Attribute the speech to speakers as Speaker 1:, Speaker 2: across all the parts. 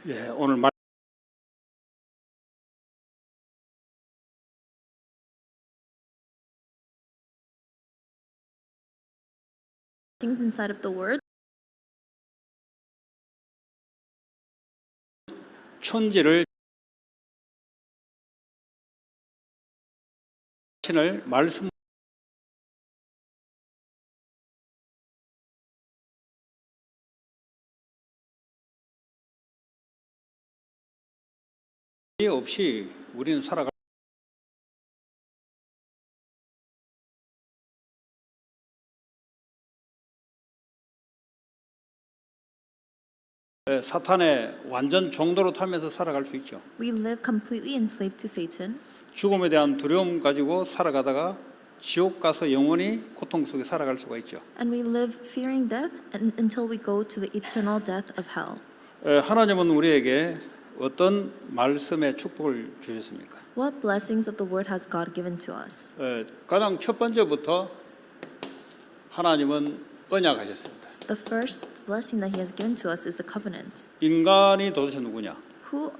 Speaker 1: 예, 오늘 말
Speaker 2: things inside of the word.
Speaker 1: 천지를 신을 말씀 없이 우리는 살아갈 사탄의 완전 종도로 타면서 살아갈 수 있죠.
Speaker 2: We live completely enslaved to Satan,
Speaker 1: 죽음에 대한 두려움 가지고 살아가다가 지옥 가서 영원히 고통 속에 살아갈 수가 있죠.
Speaker 2: and we live fearing death until we go to the eternal death of hell.
Speaker 1: 하나님은 우리에게 어떤 말씀의 축복을 주셨습니까?
Speaker 2: What blessings of the word has God given to us?
Speaker 1: 가장 첫 번째부터 하나님은 언약하셨습니다.
Speaker 2: The first blessing that He has given to us is the covenant.
Speaker 1: 인간이 도대체 누구냐?
Speaker 2: Who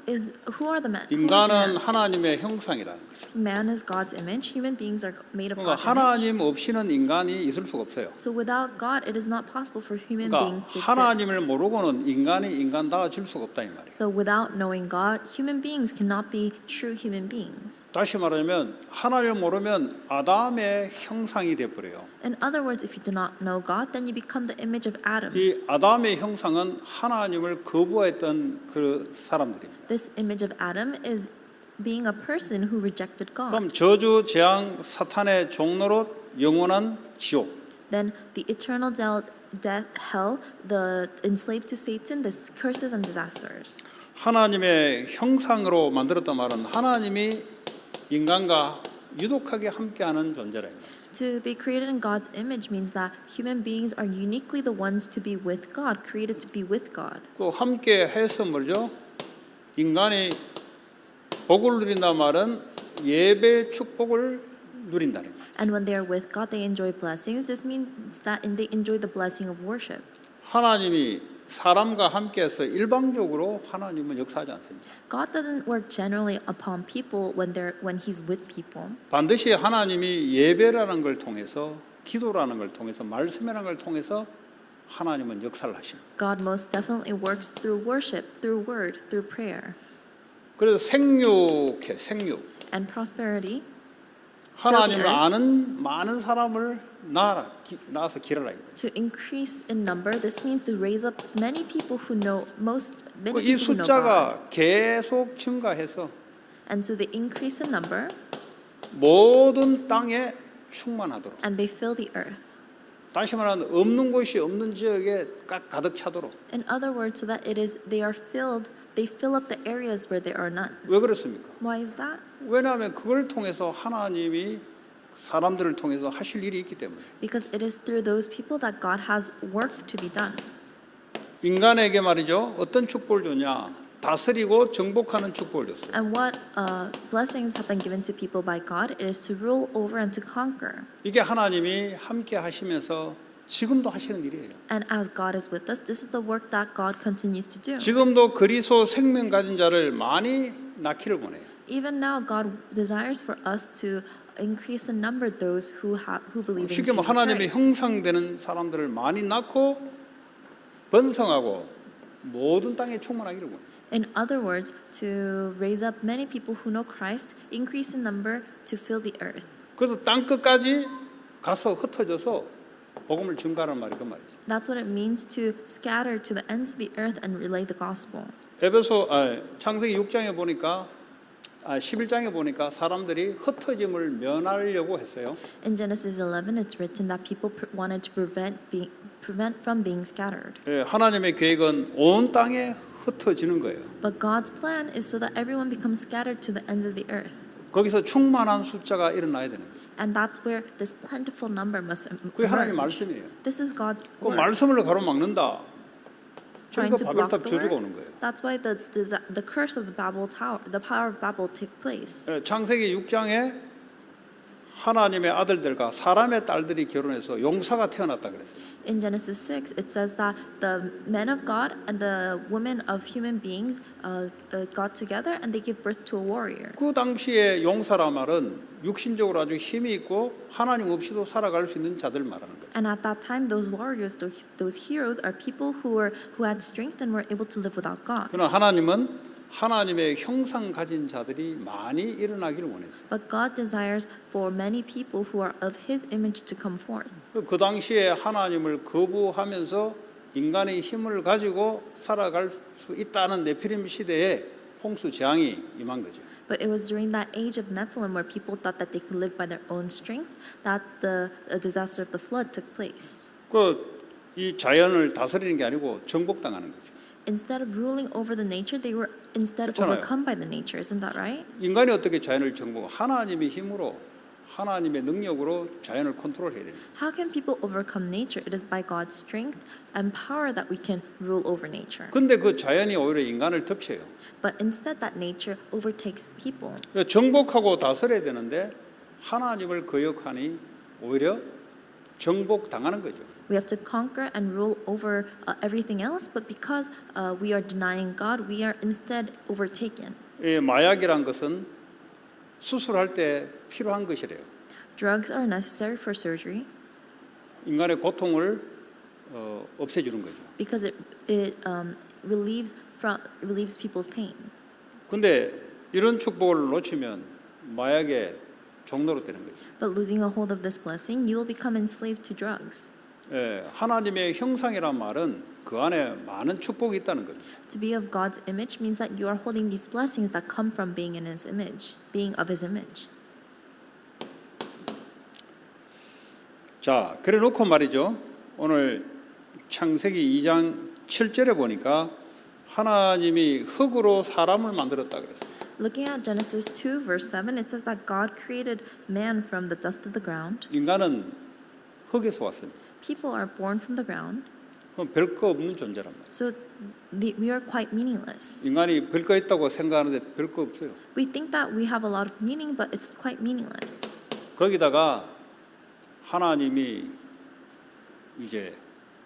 Speaker 2: are the men? Who is
Speaker 1: 인간은
Speaker 2: man?
Speaker 1: 하나님의 형상이라는 거죠.
Speaker 2: Man is God's image. Human beings are made of
Speaker 1: 그러니까
Speaker 2: God's image.
Speaker 1: 하나님 없이는 인간이 있을 수가 없어요.
Speaker 2: So without God, it is not possible for human
Speaker 1: 그러니까
Speaker 2: beings to
Speaker 1: 하나님을
Speaker 2: exist.
Speaker 1: 모르고는 인간이 인간다워질 수가 없다 이 말이에요.
Speaker 2: So without knowing God, human beings cannot be true human beings.
Speaker 1: 다시 말하면 하나님을 모르면 아담의 형상이 돼 버려요.
Speaker 2: In other words, if you do not know God, then you become the image of Adam.
Speaker 1: 이 아담의 형상은 하나님을 거부했던 그 사람들입니다.
Speaker 2: This image of Adam is being a person who rejected God.
Speaker 1: 그럼 저주, 재앙, 사탄의 종로로 영원한 지옥.
Speaker 2: Then the eternal death, hell, the enslaved to Satan, the curses and disasters.
Speaker 1: 하나님의 형상으로 만들었단 말은 하나님이 인간과 유독하게 함께하는 존재라.
Speaker 2: To be created in God's image means that human beings are uniquely the ones to be with God, created to be with God.
Speaker 1: 그 함께 해서 뭐죠? 인간이 복을 누린다 말은 예배 축복을 누린다는 거예요.
Speaker 2: And when they are with God, they enjoy blessings. This means that they enjoy the blessing of worship.
Speaker 1: 하나님이 사람과 함께해서 일방적으로 하나님은 역사하지 않습니다.
Speaker 2: God doesn't work generally upon people when He's with people.
Speaker 1: 반드시 하나님이 예배라는 걸 통해서 기도라는 걸 통해서 말씀이라는 걸 통해서 하나님은 역사를 하십니다.
Speaker 2: God most definitely works through worship, through word, through prayer,
Speaker 1: 그래서 생육
Speaker 2: and prosperity.
Speaker 1: 하나님을 아는 많은 사람을 낳아서 기르라.
Speaker 2: To increase in number, this means to raise up many people who know many
Speaker 1: 이
Speaker 2: people who know God.
Speaker 1: 숫자가 계속 증가해서
Speaker 2: And so they increase in number,
Speaker 1: 모든 땅에 충만하도록.
Speaker 2: and they fill the earth.
Speaker 1: 다시 말하면 없는 곳이 없는 지역에 가득 차도록.
Speaker 2: In other words, so that they fill up the areas where there are none.
Speaker 1: 왜 그렇습니까?
Speaker 2: Why is that?
Speaker 1: 왜냐하면 그걸 통해서 하나님이 사람들을 통해서 하실 일이 있기 때문에.
Speaker 2: Because it is through those people that God has work to be done.
Speaker 1: 인간에게 말이죠. 어떤 축복을 줬냐? 다스리고 정복하는 축복을 줬어요.
Speaker 2: And what blessings have been given to people by God? It is to rule over and to conquer.
Speaker 1: 이게 하나님이 함께 하시면서 지금도 하시는 일이에요.
Speaker 2: And as God is with us, this is the work that God continues to do.
Speaker 1: 지금도 그리스도 생명 가진 자를 많이 낳기를 원해요.
Speaker 2: Even now, God desires for us to increase in number those who believe in
Speaker 1: 쉽게 말하면
Speaker 2: Jesus
Speaker 1: 하나님의
Speaker 2: Christ.
Speaker 1: 형상되는 사람들을 많이 낳고 번성하고 모든 땅에 충만하기를 원해요.
Speaker 2: In other words, to raise up many people who know Christ, increase in number to fill the earth.
Speaker 1: 그래서 땅 끝까지 가서 흩어져서 복음을 증가하는 말이 그 말이죠.
Speaker 2: That's what it means to scatter to the ends of the earth and relay the gospel.
Speaker 1: 창세기 6장에 보니까 11장에 보니까 사람들이 흩어짐을 면하려고 했어요.
Speaker 2: In Genesis 11, it's written that people wanted to prevent from being scattered.
Speaker 1: 하나님의 계획은 온 땅에 흩어지는 거예요.
Speaker 2: But God's plan is so that everyone becomes scattered to the ends of the earth.
Speaker 1: 거기서 충만한 숫자가 일어나야 되는 거예요.
Speaker 2: And that's where this plentiful number must
Speaker 1: 그게 하나님
Speaker 2: emerge.
Speaker 1: 말씀이에요.
Speaker 2: This is God's
Speaker 1: 그
Speaker 2: word.
Speaker 1: 말씀을 가로막는다.
Speaker 2: Trying
Speaker 1: 그러니까
Speaker 2: to block
Speaker 1: 바벨탑
Speaker 2: the
Speaker 1: 저주가
Speaker 2: word.
Speaker 1: 오는 거예요.
Speaker 2: That's why the curse of the Babel Tower, the Power of Babel, took place.
Speaker 1: 창세기 6장에 하나님의 아들들과 사람의 딸들이 결혼해서 용사가 태어났다 그랬어요.
Speaker 2: In Genesis 6, it says that the men of God and the women of human beings got together and they gave birth to a warrior.
Speaker 1: 그 당시에 용사라 말은 육신적으로 아주 힘이 있고 하나님 없이도 살아갈 수 있는 자들 말하는 거예요.
Speaker 2: And at that time, those warriors, those heroes, are people who had strength and were able to live without God.
Speaker 1: 그러나 하나님은 하나님의 형상 가진 자들이 많이 일어나기를 원했어요.
Speaker 2: But God desires for many people who are of His image to come forth.
Speaker 1: 그 당시에 하나님을 거부하면서 인간의 힘을 가지고 살아갈 수 있다는 네피림 시대에 홍수 재앙이 임한 거죠.
Speaker 2: But it was during that age of Nephilim where people thought that they could live by their own strength that the disaster of the flood took place.
Speaker 1: 이 자연을 다스리는 게 아니고 정복당하는 거죠.
Speaker 2: Instead of ruling over the nature, they were instead
Speaker 1: 그렇잖아요.
Speaker 2: overcome by the nature. Isn't that right?
Speaker 1: 인간이 어떻게 자연을 정복? 하나님의 힘으로, 하나님의 능력으로 자연을 컨트롤해야 됩니다.
Speaker 2: How can people overcome nature? It is by God's strength and power that we can rule over nature.
Speaker 1: 근데 그 자연이 오히려 인간을 덮쳐요.
Speaker 2: But instead, that nature overtakes people.
Speaker 1: 정복하고 다스려야 되는데 하나님을 거역하니 오히려 정복당하는 거죠.
Speaker 2: We have to conquer and rule over everything else, but because we are denying God, we are instead overtaken.
Speaker 1: 이 마약이란 것은 수술할 때 필요한 것이래요.
Speaker 2: Drugs are necessary for surgery
Speaker 1: 인간의 고통을 없애주는 거죠.
Speaker 2: because it relieves people's pain.
Speaker 1: 근데 이런 축복을 놓치면 마약의 종로로 되는 거죠.
Speaker 2: But losing a hold of this blessing, you will become enslaved to drugs.
Speaker 1: 하나님의 형상이란 말은 그 안에 많은 축복이 있다는 거죠.
Speaker 2: To be of God's image means that you are holding these blessings that come from being in His image, being of His image.
Speaker 1: 자, 그래 놓고 말이죠. 오늘 창세기 2장 7절에 보니까 하나님이 흙으로 사람을 만들었다 그랬어요.
Speaker 2: Looking at Genesis 2 verse 7, it says that God created man from the dust of the ground.
Speaker 1: 인간은 흙에서 왔습니다.
Speaker 2: People are born from the ground,
Speaker 1: 그럼 별거 없는 존재란 말이에요.
Speaker 2: so we are quite meaningless.
Speaker 1: 인간이 별거 있다고 생각하는데 별거 없어요.
Speaker 2: We think that we have a lot of meaning, but it's quite meaningless.
Speaker 1: 거기다가 하나님이 이제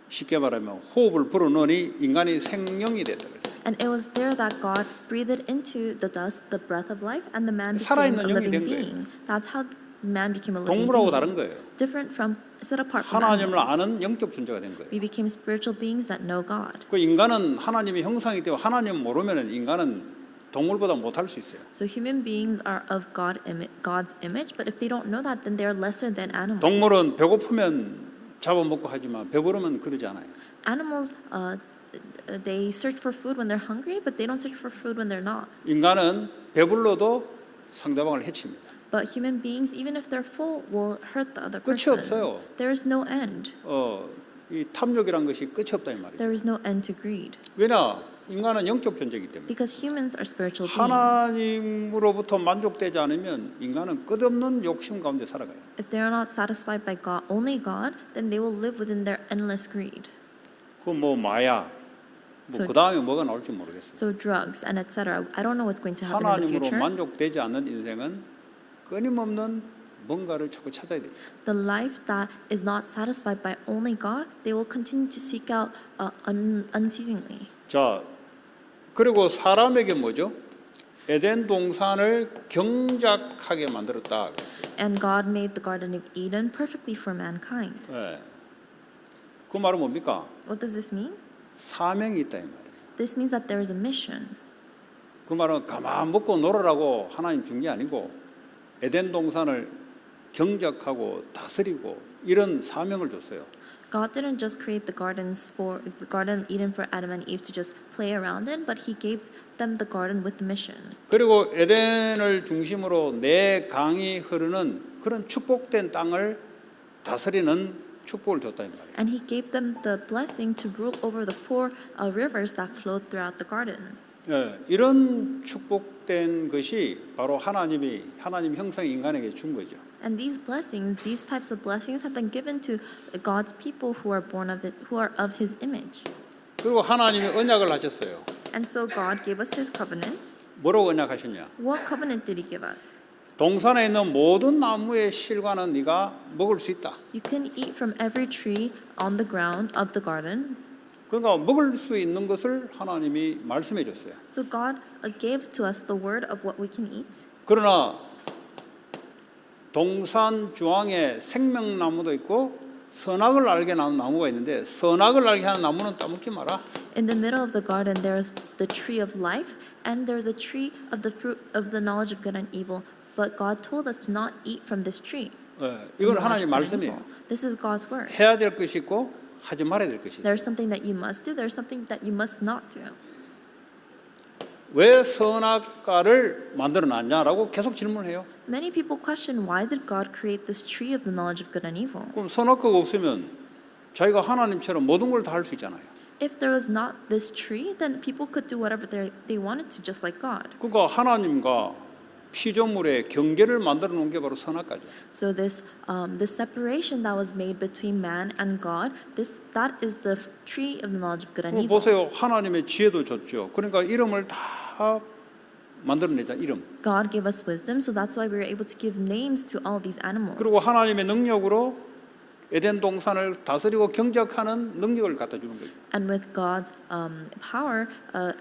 Speaker 1: 쉽게 말하면 호흡을 불어넣으니 인간이 생명이 됐다 그랬어요.
Speaker 2: And it was there that God breathed into the dust the breath of life, and the man became
Speaker 1: 살아있는
Speaker 2: a
Speaker 1: 영이
Speaker 2: living
Speaker 1: 된 거예요.
Speaker 2: being. That's how man became a living
Speaker 1: 동물하고
Speaker 2: being.
Speaker 1: 다른 거예요.
Speaker 2: Different from, set apart from
Speaker 1: 하나님을
Speaker 2: animals.
Speaker 1: 아는 영적 존재가 된 거예요.
Speaker 2: We became spiritual beings that know God.
Speaker 1: 그 인간은 하나님의 형상이기 때문에 하나님 모르면은 인간은 동물보다 못할 수 있어요.
Speaker 2: So human beings are of God's image, but if they don't know that, then they are lesser than animals.
Speaker 1: 동물은 배고프면 잡아먹고 하지만 배부르면 그러지 않아요.
Speaker 2: Animals, they search for food when they're hungry, but they don't search for food when they're not.
Speaker 1: 인간은 배불러도 상대방을 해칩니다.
Speaker 2: But human beings, even if they're full, will hurt the other
Speaker 1: 끝이
Speaker 2: person.
Speaker 1: 없어요.
Speaker 2: There is no end.
Speaker 1: 이 탐욕이란 것이 끝이 없다 이 말이죠.
Speaker 2: There is no end to greed.
Speaker 1: 왜냐? 인간은 영적 존재이기 때문에.
Speaker 2: Because humans are spiritual beings.
Speaker 1: 하나님으로부터 만족되지 않으면 인간은 끝없는 욕심 가운데 살아가요.
Speaker 2: If they are not satisfied by God, only God, then they will live within their endless greed.
Speaker 1: 그 뭐 마약,
Speaker 2: So-
Speaker 1: 그 다음에 뭐가 나올지 모르겠어요.
Speaker 2: So drugs and etc. I don't know what's going to happen in the
Speaker 1: 하나님으로
Speaker 2: future.
Speaker 1: 만족되지 않는 인생은 끊임없는 뭔가를 자꾸 찾아야 돼요.
Speaker 2: The life that is not satisfied by only God, they will continue to seek out unceasingly.
Speaker 1: 자, 그리고 사람에게 뭐죠? 에덴 동산을 경작하게 만들었다 그랬어요.
Speaker 2: And God made the Garden of Eden perfectly for mankind.
Speaker 1: 그 말은 뭡니까?
Speaker 2: What does this mean?
Speaker 1: 사명이 있다 이 말이에요.
Speaker 2: This means that there is a mission.
Speaker 1: 그 말은 가만 먹고 놀으라고 하나님 준 게 아니고 에덴 동산을 경작하고 다스리고 이런 사명을 줬어요.
Speaker 2: God didn't just create the Garden of Eden for Adam and Eve to just play around in, but He gave them the garden with the mission.
Speaker 1: 그리고 에덴을 중심으로 네 강이 흐르는 그런 축복된 땅을 다스리는 축복을 줬다 이 말이에요.
Speaker 2: And He gave them the blessing to rule over the four rivers that flowed throughout the garden.
Speaker 1: 이런 축복된 것이 바로 하나님 형상 인간에게 준 거죠.
Speaker 2: And these blessings, these types of blessings, have been given to God's people who are born of it, who are of His image.
Speaker 1: 그리고 하나님이 언약을 하셨어요.
Speaker 2: And so God gave us His covenant.
Speaker 1: 뭐라고 언약하셨냐?
Speaker 2: What covenant did He give us?
Speaker 1: 동산에 있는 모든 나무의 실과는 네가 먹을 수 있다.
Speaker 2: You can eat from every tree on the ground of the garden.
Speaker 1: 그러니까 먹을 수 있는 것을 하나님이 말씀해 줬어요.
Speaker 2: So God gave to us the word of what we can eat.
Speaker 1: 그러나 동산 주황에 생명나무도 있고 선악을 알게 하는 나무가 있는데 선악을 알게 하는 나무는 따먹지 마라.
Speaker 2: In the middle of the garden, there's the tree of life, and there's a tree of the fruit of the knowledge of good and evil. But God told us to not eat from this tree.
Speaker 1: 이건
Speaker 2: knowledge
Speaker 1: 하나님
Speaker 2: of good and
Speaker 1: 말씀이에요.
Speaker 2: evil. This is God's word.
Speaker 1: 해야 될 것이 있고 하지 말아야 될 것이 있어요.
Speaker 2: There's something that you must do. There's something that you must not do.
Speaker 1: 왜 선악과를 만들어 놨냐라고 계속 질문해요.
Speaker 2: Many people question why did God create this tree of the knowledge of good and evil?
Speaker 1: 그럼 선악과가 없으면 자기가 하나님처럼 모든 걸 다 할 수 있잖아요.
Speaker 2: If there was not this tree, then people could do whatever they wanted to, just like God.
Speaker 1: 그러니까 하나님과 피조물의 경계를 만들어 놓은 게 바로 선악과죠.
Speaker 2: So this separation that was made between man and God, that is the tree of the knowledge of good and evil.
Speaker 1: 보세요. 하나님의 지혜도 줬죠. 그러니까 이름을 다 만들어내자. 이름.
Speaker 2: God gave us wisdom, so that's why we were able to give names to all these animals.
Speaker 1: 그리고 하나님의 능력으로 에덴 동산을 다스리고 경작하는 능력을 갖다 주는 거죠.
Speaker 2: And with God's power,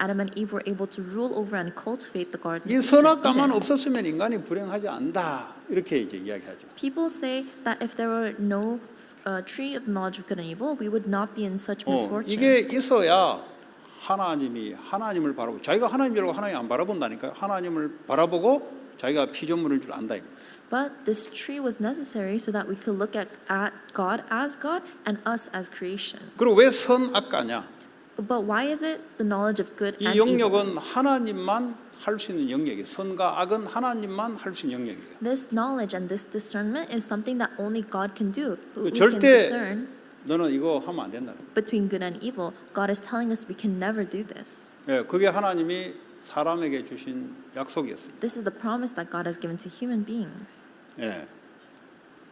Speaker 2: Adam and Eve were able to rule over and cultivate the garden.
Speaker 1: 이
Speaker 2: of
Speaker 1: 선악과만
Speaker 2: Eden.
Speaker 1: 없었으면 인간이 불행하지 않다. 이렇게 이제 이야기하죠.
Speaker 2: People say that if there were no tree of the knowledge of good and evil, we would not be in such misfortune.
Speaker 1: 이게 있어야 하나님이 하나님을 바라보고 자기가 하나님 줄 알고 하나님 안 바라본다니까요. 하나님을 바라보고 자기가 피조물인 줄 안다.
Speaker 2: But this tree was necessary so that we could look at God as God and us as creation.
Speaker 1: 그리고 왜 선악과냐?
Speaker 2: But why is it the knowledge of good
Speaker 1: 이
Speaker 2: and evil?
Speaker 1: 영역은 하나님만 할 수 있는 영역이에요. 선과 악은 하나님만 할 수 있는 영역이에요.
Speaker 2: This knowledge and this discernment is something that only God can do. We can
Speaker 1: 절대
Speaker 2: discern
Speaker 1: 너는 이거 하면 안 된다.
Speaker 2: between good and evil. God is telling us we can never do this.
Speaker 1: 예, 그게 하나님이 사람에게 주신 약속이었습니다.
Speaker 2: This is the promise that God has given to human beings.
Speaker 1: 예,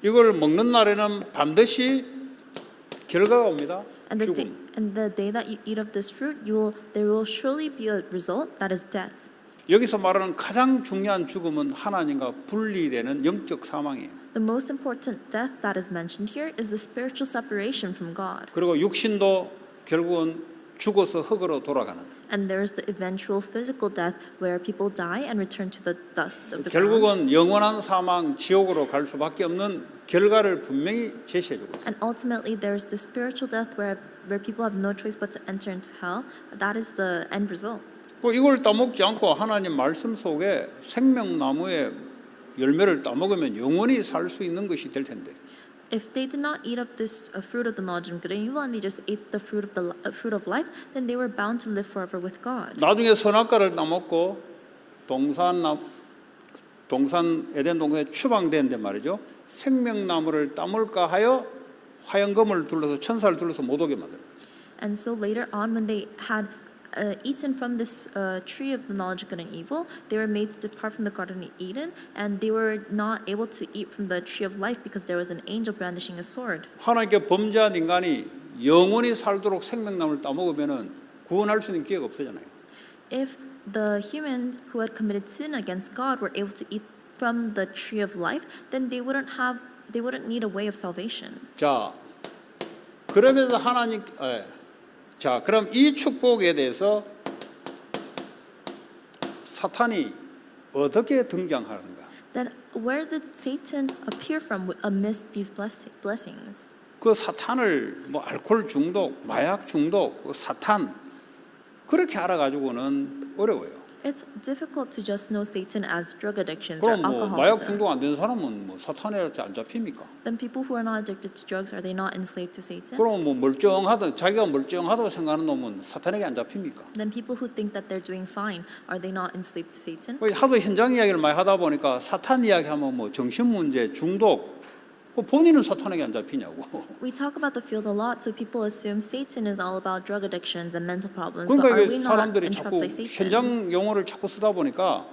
Speaker 1: 이걸 먹는 날에는 반드시 결과가 옵니다.
Speaker 2: And
Speaker 1: 죽음.
Speaker 2: the day that you eat of this fruit, there will surely be a result that is death.
Speaker 1: 여기서 말하는 가장 중요한 죽음은 하나님과 분리되는 영적 사망이에요.
Speaker 2: The most important death that is mentioned here is the spiritual separation from God.
Speaker 1: 그리고 육신도 결국은 죽어서 흙으로 돌아가는.
Speaker 2: And there is the eventual physical death where people die and return to the dust of the ground.
Speaker 1: 결국은 영원한 사망, 지옥으로 갈 수밖에 없는 결과를 분명히 제시해주고 있어요.
Speaker 2: And ultimately, there is the spiritual death where people have no choice but to enter into hell. That is the end result.
Speaker 1: 이걸 따먹지 않고 하나님 말씀 속에 생명나무의 열매를 따먹으면 영원히 살 수 있는 것이 될 텐데.
Speaker 2: If they did not eat of this fruit of the knowledge of good and evil, and they just ate the fruit of life, then they were bound to live forever with God.
Speaker 1: 나중에 선악과를 따먹고 에덴 동산에 추방되는데 말이죠. 생명나무를 따먹을까 하여 화영검을 둘러서 천사를 둘러서 못 오게 만들어요.
Speaker 2: And so later on, when they had eaten from this tree of the knowledge of good and evil, they were made to depart from the Garden of Eden, and they were not able to eat from the tree of life because there was an angel brandishing a sword.
Speaker 1: 하나님께 범죄한 인간이 영원히 살도록 생명나무를 따먹으면은 구원할 수 있는 기회가 없어잖아요.
Speaker 2: If the humans who had committed sin against God were able to eat from the tree of life, then they wouldn't need a way of salvation.
Speaker 1: 자, 그러면서 자, 그럼 이 축복에 대해서 사탄이 어떻게 등장하는가?
Speaker 2: Then where did Satan appear from amidst these blessings?
Speaker 1: 그 사탄을 뭐 알코올 중독, 마약 중독, 사탄 그렇게 알아가지고는 어려워요.
Speaker 2: It's difficult to just know Satan as drug addictions or
Speaker 1: 그럼 뭐 마약
Speaker 2: alcoholism.
Speaker 1: 중독 안 되는 사람은 뭐 사탄에 안 잡힙니까?
Speaker 2: Then people who are not addicted to drugs, are they not enslaved to Satan?
Speaker 1: 그럼 뭐 자기가 멀쩡하다고 생각하는 놈은 사탄에게 안 잡힙니까?
Speaker 2: Then people who think that they're doing fine, are they not enslaved to Satan?
Speaker 1: 하도 현장 이야기를 많이 하다 보니까 사탄 이야기하면 뭐 정신 문제, 중독, 본인은 사탄에게 안 잡히냐고.
Speaker 2: We talk about the field a lot, so people assume Satan is all about drug addictions and mental problems. But
Speaker 1: 그러니까
Speaker 2: are
Speaker 1: 이게
Speaker 2: we not
Speaker 1: 사람들이
Speaker 2: entrapped
Speaker 1: 자꾸
Speaker 2: by Satan?
Speaker 1: 현장 용어를 자꾸 쓰다 보니까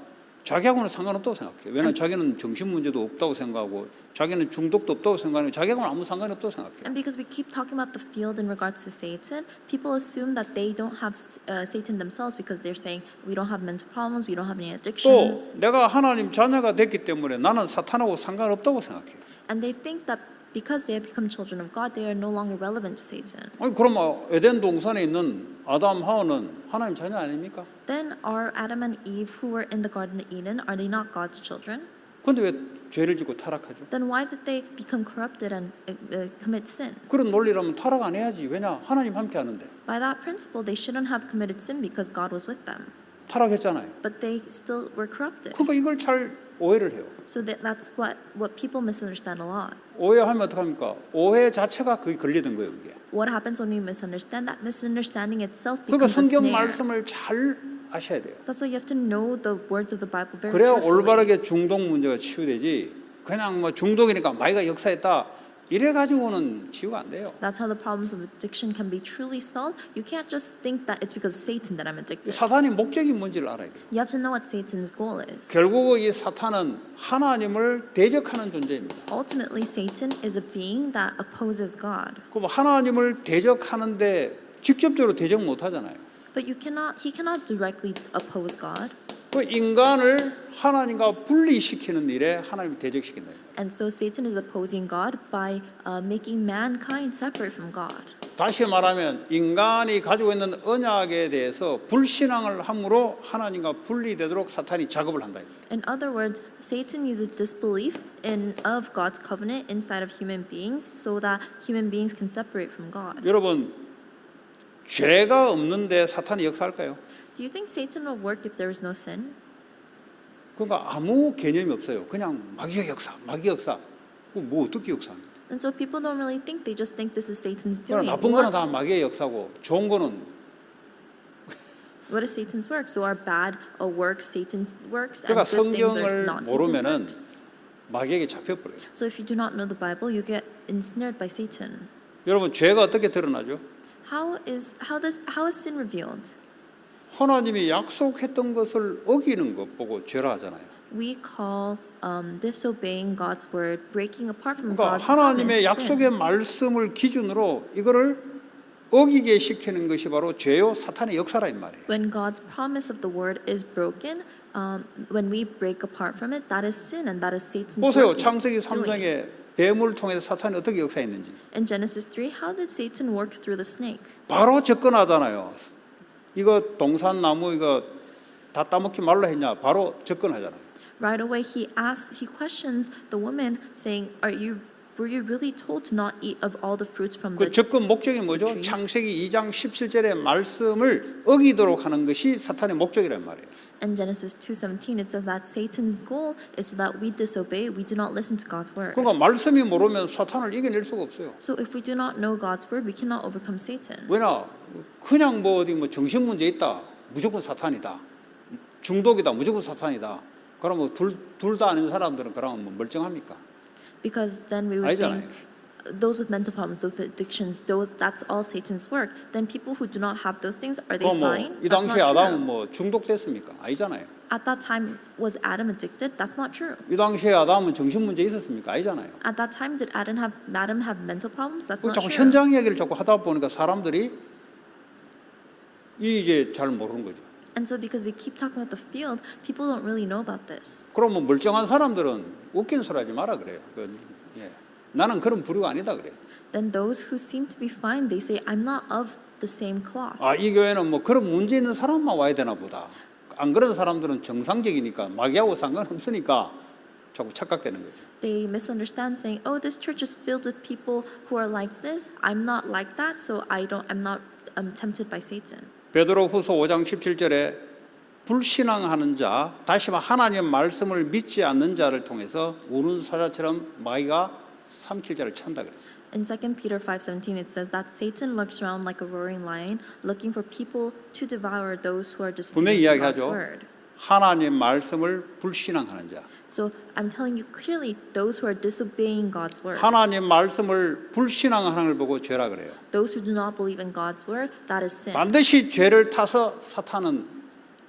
Speaker 1: 자기하고는 상관없다고 생각해요. 왜냐하면 자기는 정신 문제도 없다고 생각하고 자기는 중독도 없다고 생각하고 자기하고는 아무 상관이 없다고 생각해요.
Speaker 2: And because we keep talking about the field in regards to Satan, people assume that they don't have Satan themselves because they're saying we don't have mental problems, we don't have any
Speaker 1: 또
Speaker 2: addictions,
Speaker 1: 내가 하나님 자녀가 됐기 때문에 나는 사탄하고 상관없다고 생각해요.
Speaker 2: and they think that because they have become children of God, they are no longer relevant to Satan.
Speaker 1: 아니 그럼 에덴 동산에 있는 아담 하와는 하나님 자녀 아닙니까?
Speaker 2: Then are Adam and Eve, who were in the Garden of Eden, are they not God's children?
Speaker 1: 근데 왜 죄를 짓고 타락하죠?
Speaker 2: Then why did they become corrupted and commit sin?
Speaker 1: 그런 논리라면 타락 안 해야지. 왜냐? 하나님 함께 하는데.
Speaker 2: By that principle, they shouldn't have committed sin because God was with them.
Speaker 1: 타락했잖아요.
Speaker 2: But they still were corrupted.
Speaker 1: 그러니까 이걸 잘 오해를 해요.
Speaker 2: So that's what people misunderstand a lot.
Speaker 1: 오해하면 어떡합니까? 오해 자체가 거의 걸리는 거예요, 이게.
Speaker 2: What happens when we misunderstand? That misunderstanding itself
Speaker 1: 그러니까
Speaker 2: becomes a
Speaker 1: 성경
Speaker 2: snare.
Speaker 1: 말씀을 잘 아셔야 돼요.
Speaker 2: That's why you have to know the words of the Bible very
Speaker 1: 그래야
Speaker 2: carefully.
Speaker 1: 올바르게 중독 문제가 치유되지. 그냥 뭐 중독이니까 마귀가 역사했다. 이래 가지고는 치유가 안 돼요.
Speaker 2: That's how the problems of addiction can be truly solved. You can't just think that it's because of Satan that I'm addicted.
Speaker 1: 사탄이 목적이 뭔지를 알아야 돼요.
Speaker 2: You have to know what Satan's goal is.
Speaker 1: 결국 이 사탄은 하나님을 대적하는 존재입니다.
Speaker 2: Ultimately, Satan is a being that opposes God.
Speaker 1: 그럼 하나님을 대적하는데 직접적으로 대적 못 하잖아요.
Speaker 2: But he cannot directly oppose God.
Speaker 1: 그 인간을 하나님과 분리시키는 일에 하나님을 대적시킨다.
Speaker 2: And so Satan is opposing God by making mankind separate from God.
Speaker 1: 다시 말하면 인간이 가지고 있는 언약에 대해서 불신앙을 함으로 하나님과 분리되도록 사탄이 작업을 한다.
Speaker 2: In other words, Satan uses disbelief of God's covenant inside of human beings so that human beings can separate from God.
Speaker 1: 여러분, 죄가 없는데 사탄이 역사할까요?
Speaker 2: Do you think Satan will work if there is no sin?
Speaker 1: 그러니까 아무 개념이 없어요. 그냥 마귀의 역사, 마귀 역사. 뭐 어떻게 역사합니까?
Speaker 2: And so people don't really think, they just think this is Satan's
Speaker 1: 그러나
Speaker 2: doing.
Speaker 1: 나쁜 거는 다 마귀의 역사고 좋은 거는
Speaker 2: What is Satan's work? So are bad works Satan's works and
Speaker 1: 그러니까
Speaker 2: good things are
Speaker 1: 성경을
Speaker 2: not Satan's
Speaker 1: 모르면은
Speaker 2: works?
Speaker 1: 마귀에게 잡혀버려요.
Speaker 2: So if you do not know the Bible, you get ensnared by Satan.
Speaker 1: 여러분 죄가 어떻게 드러나죠?
Speaker 2: How is sin revealed?
Speaker 1: 하나님이 약속했던 것을 어기는 것 보고 죄라 하잖아요.
Speaker 2: We call disobeying God's word, breaking apart from
Speaker 1: 그러니까
Speaker 2: God's
Speaker 1: 하나님의
Speaker 2: promise,
Speaker 1: 약속의
Speaker 2: sin.
Speaker 1: 말씀을 기준으로 이거를 어기게 시키는 것이 바로 죄요 사탄의 역사라 이 말이에요.
Speaker 2: When God's promise of the word is broken, when we break apart from it, that is sin and that is Satan's
Speaker 1: 보세요.
Speaker 2: working,
Speaker 1: 창세기
Speaker 2: doing.
Speaker 1: 3장에 뱀을 통해서 사탄이 어떻게 역사했는지.
Speaker 2: In Genesis 3, how did Satan work through the snake?
Speaker 1: 바로 접근하잖아요. 이거 동산나무 이거 다 따먹지 말라 했냐? 바로 접근하잖아요.
Speaker 2: Right away, he questions the woman, saying, were you really told to not eat of all the fruits from
Speaker 1: 그
Speaker 2: the
Speaker 1: 접근 목적이 뭐죠?
Speaker 2: trees?
Speaker 1: 창세기 2장 17절의 말씀을 어기도록 하는 것이 사탄의 목적이란 말이에요.
Speaker 2: In Genesis 2:17, it says that Satan's goal is so that we disobey, we do not listen to God's word.
Speaker 1: 그러니까 말씀이 모르면 사탄을 이겨낼 수가 없어요.
Speaker 2: So if we do not know God's word, we cannot overcome Satan.
Speaker 1: 왜냐? 그냥 뭐 어디 뭐 정신 문제 있다. 무조건 사탄이다. 중독이다. 무조건 사탄이다. 그러면 둘 다 아닌 사람들은 그러면 뭐 멀쩡합니까?
Speaker 2: Because then we would
Speaker 1: 아니잖아요.
Speaker 2: think those with mental problems, those with addictions, that's all Satan's work. Then people who do not have those things, are they
Speaker 1: 그럼
Speaker 2: fine?
Speaker 1: 뭐이
Speaker 2: That's
Speaker 1: 당시에
Speaker 2: not
Speaker 1: 아담은
Speaker 2: true.
Speaker 1: 뭐 중독됐습니까? 아니잖아요.
Speaker 2: At that time, was Adam addicted? That's not true.
Speaker 1: 이 당시에 아담은 정신 문제 있었습니까? 아니잖아요.
Speaker 2: At that time, did Adam have mental problems? That's
Speaker 1: 그
Speaker 2: not
Speaker 1: 자꾸
Speaker 2: true.
Speaker 1: 현장 얘기를 자꾸 하다 보니까 사람들이 이제 잘 모르는 거죠.
Speaker 2: And so because we keep talking about the field, people don't really know about this.
Speaker 1: 그럼 뭐 멀쩡한 사람들은 웃기는 소리 하지 마라 그래요. 예. 나는 그런 부류가 아니다 그래요.
Speaker 2: Then those who seem to be fine, they say, I'm not of the same cloth.
Speaker 1: 아, 이 교회는 뭐 그런 문제 있는 사람만 와야 되나 보다. 안 그런 사람들은 정상적이니까 마귀하고 상관없으니까 자꾸 착각되는 거죠.
Speaker 2: They misunderstand, saying, "Oh, this church is filled with people who are like this. I'm not like that, so I'm not tempted by Satan."
Speaker 1: 베드로후서 5장 17절에 불신앙하는 자, 다시 말해 하나님의 말씀을 믿지 않는 자를 통해서 우는 사자처럼 마귀가 삼킬 자를 찬다 그랬어요.
Speaker 2: In 2 Peter 5:17, it says that Satan lurks around like a roaring lion, looking for people to devour those who are
Speaker 1: 분명히
Speaker 2: disobedient to God's
Speaker 1: 이야기하죠.
Speaker 2: word.
Speaker 1: 하나님의 말씀을 불신앙하는 자.
Speaker 2: So I'm telling you clearly, those who are disobeying God's word,
Speaker 1: 하나님 말씀을 불신앙하는 걸 보고 죄라 그래요.
Speaker 2: those who do not believe in God's word, that is sin.
Speaker 1: 반드시 죄를 타서 사탄은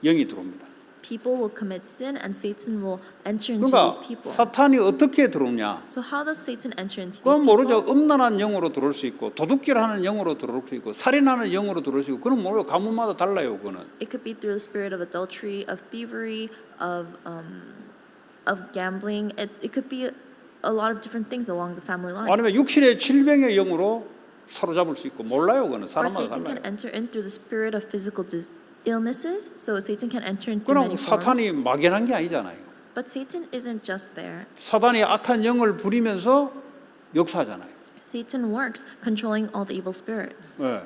Speaker 1: 영이 들어옵니다.
Speaker 2: people will commit sin and Satan will enter into
Speaker 1: 그러니까
Speaker 2: these people.
Speaker 1: 사탄이 어떻게 들어오냐?
Speaker 2: So how does Satan enter into these
Speaker 1: 그건 모르죠.
Speaker 2: people?
Speaker 1: 음란한 영으로 들어올 수 있고 도둑질하는 영으로 들어올 수 있고 살인하는 영으로 들어올 수 있고 그건 모르죠. 가문마다 달라요. 그거는.
Speaker 2: It could be through the spirit of adultery, of thievery, of gambling. It could be a lot of different things along the family line.
Speaker 1: 아니면 육신의 질병의 영으로 사로잡을 수 있고 몰라요. 그거는
Speaker 2: Or
Speaker 1: 사람마다
Speaker 2: Satan can
Speaker 1: 달라요.
Speaker 2: enter in through the spirit of physical illnesses. So Satan can enter into many
Speaker 1: 그럼 사탄이
Speaker 2: forms.
Speaker 1: 막연한 게 아니잖아요.
Speaker 2: But Satan isn't just there.
Speaker 1: 사탄이 악한 영을 부리면서 역사하잖아요.
Speaker 2: Satan works controlling all the evil spirits.
Speaker 1: 네.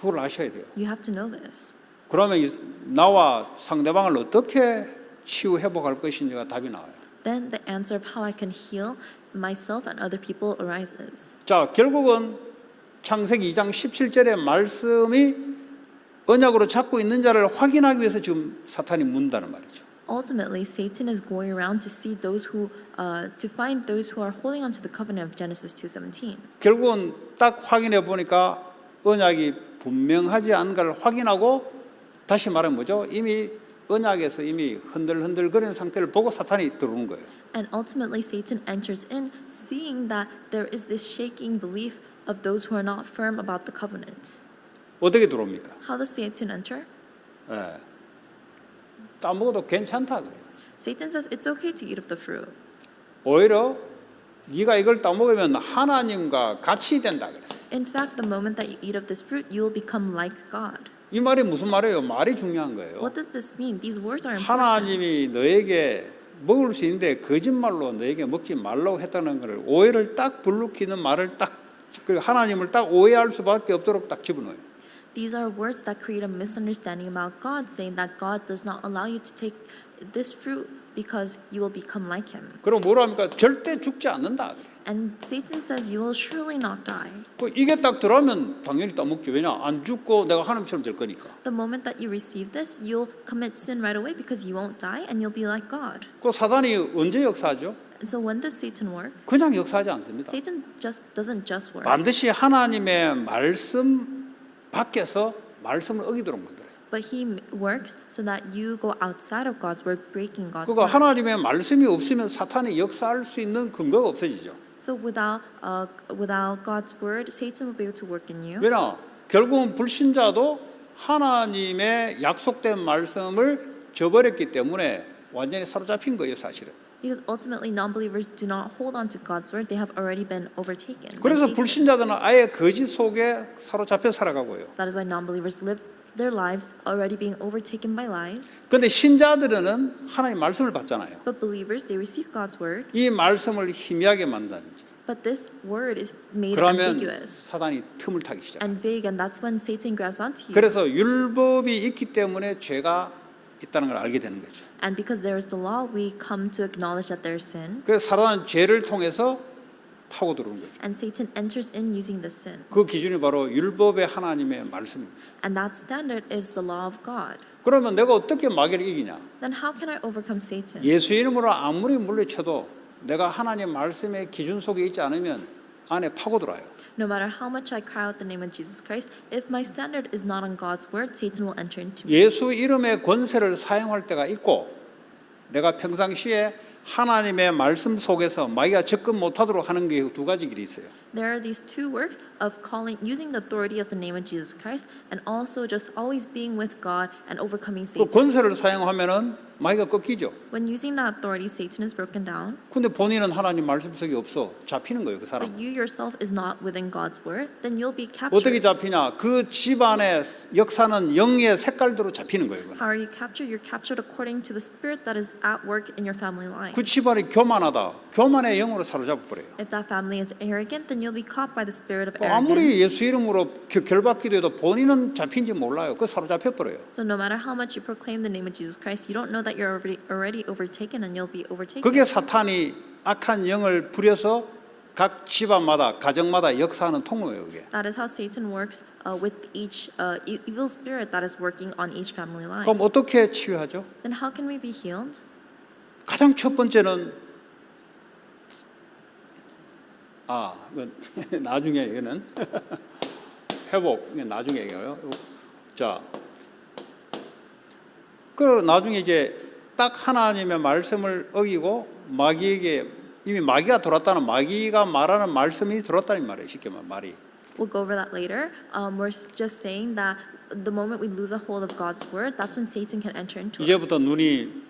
Speaker 1: 그걸 아셔야 돼요.
Speaker 2: You have to know this.
Speaker 1: 그러면 나와 상대방을 어떻게 치유 회복할 것인지가 답이 나와요.
Speaker 2: Then the answer of how I can heal myself and other people arises.
Speaker 1: 자, 결국은 창세기 2장 17절의 말씀이 언약으로 잡고 있는 자를 확인하기 위해서 지금 사탄이 문다는 말이죠.
Speaker 2: Ultimately, Satan is going around to see those who, to find those who are holding on to the covenant of Genesis 2:17.
Speaker 1: 결국은 딱 확인해 보니까 언약이 분명하지 않은가를 확인하고 다시 말하면 뭐죠? 이미 언약에서 이미 흔들흔들거리는 상태를 보고 사탄이 들어오는 거예요.
Speaker 2: And ultimately, Satan enters in, seeing that there is this shaking belief of those who are not firm about the covenant.
Speaker 1: 어떻게 들어옵니까?
Speaker 2: How does Satan enter?
Speaker 1: 예. 따먹어도 괜찮다 그래요.
Speaker 2: Satan says it's okay to eat of the fruit.
Speaker 1: 오히려 네가 이걸 따먹으면 하나님과 같이 된다 그래요.
Speaker 2: In fact, the moment that you eat of this fruit, you will become like God.
Speaker 1: 이 말이 무슨 말이에요? 말이 중요한 거예요.
Speaker 2: What does this mean? These words are important.
Speaker 1: 하나님이 너에게 먹을 수 있는데 거짓말로 너에게 먹지 말라고 했다는 것을 오해를 딱 불러키는 말을 딱 그 하나님을 딱 오해할 수밖에 없도록 딱 집어넣어요.
Speaker 2: These are words that create a misunderstanding about God, saying that God does not allow you to take this fruit because you will become like Him.
Speaker 1: 그럼 뭐라 합니까? 절대 죽지 않는다.
Speaker 2: And Satan says you will surely not die.
Speaker 1: 이게 딱 들어오면 당연히 따먹죠. 왜냐? 안 죽고 내가 하나님처럼 될 거니까.
Speaker 2: The moment that you receive this, you'll commit sin right away because you won't die and you'll be like God.
Speaker 1: 그 사단이 언제 역사하죠?
Speaker 2: And so when does Satan work?
Speaker 1: 그냥 역사하지 않습니다.
Speaker 2: Satan doesn't just work.
Speaker 1: 반드시 하나님의 말씀 밖에서 말씀을 어기도록 만들어요.
Speaker 2: But he works so that you go outside of God's word, breaking God's
Speaker 1: 그러니까
Speaker 2: word.
Speaker 1: 하나님의 말씀이 없으면 사탄이 역사할 수 있는 근거가 없어지죠.
Speaker 2: So without God's word, Satan will be able to work in you.
Speaker 1: 왜냐? 결국은 불신자도 하나님의 약속된 말씀을 저버렸기 때문에 완전히 사로잡힌 거예요, 사실은.
Speaker 2: Because ultimately, non-believers do not hold on to God's word; they have already been overtaken. by
Speaker 1: 그래서
Speaker 2: Satan.
Speaker 1: 불신자들은 아예 거짓 속에 사로잡혀 살아가고요.
Speaker 2: That is why non-believers live their lives already being overtaken by lies.
Speaker 1: 그런데 신자들은 하나님 말씀을 받잖아요.
Speaker 2: But believers, they receive God's word,
Speaker 1: 이 말씀을 희미하게 만든다든지
Speaker 2: but this word is made
Speaker 1: 그러면
Speaker 2: ambiguous
Speaker 1: 사단이 틈을 타기 시작해요.
Speaker 2: and vague, and that's when Satan grabs onto you.
Speaker 1: 그래서 율법이 있기 때문에 죄가 있다는 걸 알게 되는 거죠.
Speaker 2: And because there is the law, we come to acknowledge that there is sin,
Speaker 1: 그래서 사단은 죄를 통해서 파고 들어오는 거죠.
Speaker 2: and Satan enters in using the sin.
Speaker 1: 그 기준이 바로 율법의 하나님의 말씀입니다.
Speaker 2: And that standard is the law of God.
Speaker 1: 그러면 내가 어떻게 마귀를 이기냐?
Speaker 2: Then how can I overcome Satan?
Speaker 1: 예수 이름으로 아무리 물리쳐도 내가 하나님 말씀의 기준 속에 있지 않으면 안에 파고들어요.
Speaker 2: No matter how much I cry out the name of Jesus Christ, if my standard is not on God's word, Satan will enter into me.
Speaker 1: 예수 이름의 권세를 사용할 때가 있고 내가 평상시에 하나님의 말씀 속에서 마귀가 접근 못하도록 하는 게 두 가지 길이 있어요.
Speaker 2: There are these two works of using the authority of the name of Jesus Christ, and also just always being with God and overcoming
Speaker 1: 그
Speaker 2: Satan.
Speaker 1: 권세를 사용하면은 마귀가 꺾이죠.
Speaker 2: When using that authority, Satan is broken down,
Speaker 1: 근데 본인은 하나님 말씀 속에 없어 잡히는 거예요, 그 사람.
Speaker 2: but you yourself is not within God's word, then you'll be
Speaker 1: 어떻게
Speaker 2: captured.
Speaker 1: 잡히냐? 그 집안의 역사는 영의 색깔대로 잡히는 거예요. 그건.
Speaker 2: How are you captured? You're captured according to the spirit that is at work in your family line.
Speaker 1: 그 집안이 교만하다. 교만의 영으로 사로잡아 버려요.
Speaker 2: If that family is arrogant, then you'll be caught by the spirit of
Speaker 1: 아무리
Speaker 2: arrogance.
Speaker 1: 예수 이름으로 결박기도 해도 본인은 잡힌지 몰라요. 그 사로잡혀 버려요.
Speaker 2: So no matter how much you proclaim the name of Jesus Christ, you don't know that you're already overtaken, and you'll be overtaken.
Speaker 1: 그게 사탄이 악한 영을 부려서 각 집안마다 가정마다 역사하는 통로예요. 그게.
Speaker 2: That is how Satan works with each evil spirit that is working on each family line.
Speaker 1: 그럼 어떻게 치유하죠?
Speaker 2: Then how can we be healed?
Speaker 1: 가장 첫 번째는 이건 나중에 이거는 회복 이게 나중에 얘기해요. 자, 그 나중에 이제 딱 하나님의 말씀을 어기고 마귀에게 이미 마귀가 들어왔다는 마귀가 말하는 말씀이 들어왔다는 말이에요. 쉽게 말이.
Speaker 2: We'll go over that later. Just saying that the moment we lose a hold of God's word, that's when Satan can enter into
Speaker 1: 이제부터
Speaker 2: us.
Speaker 1: 눈이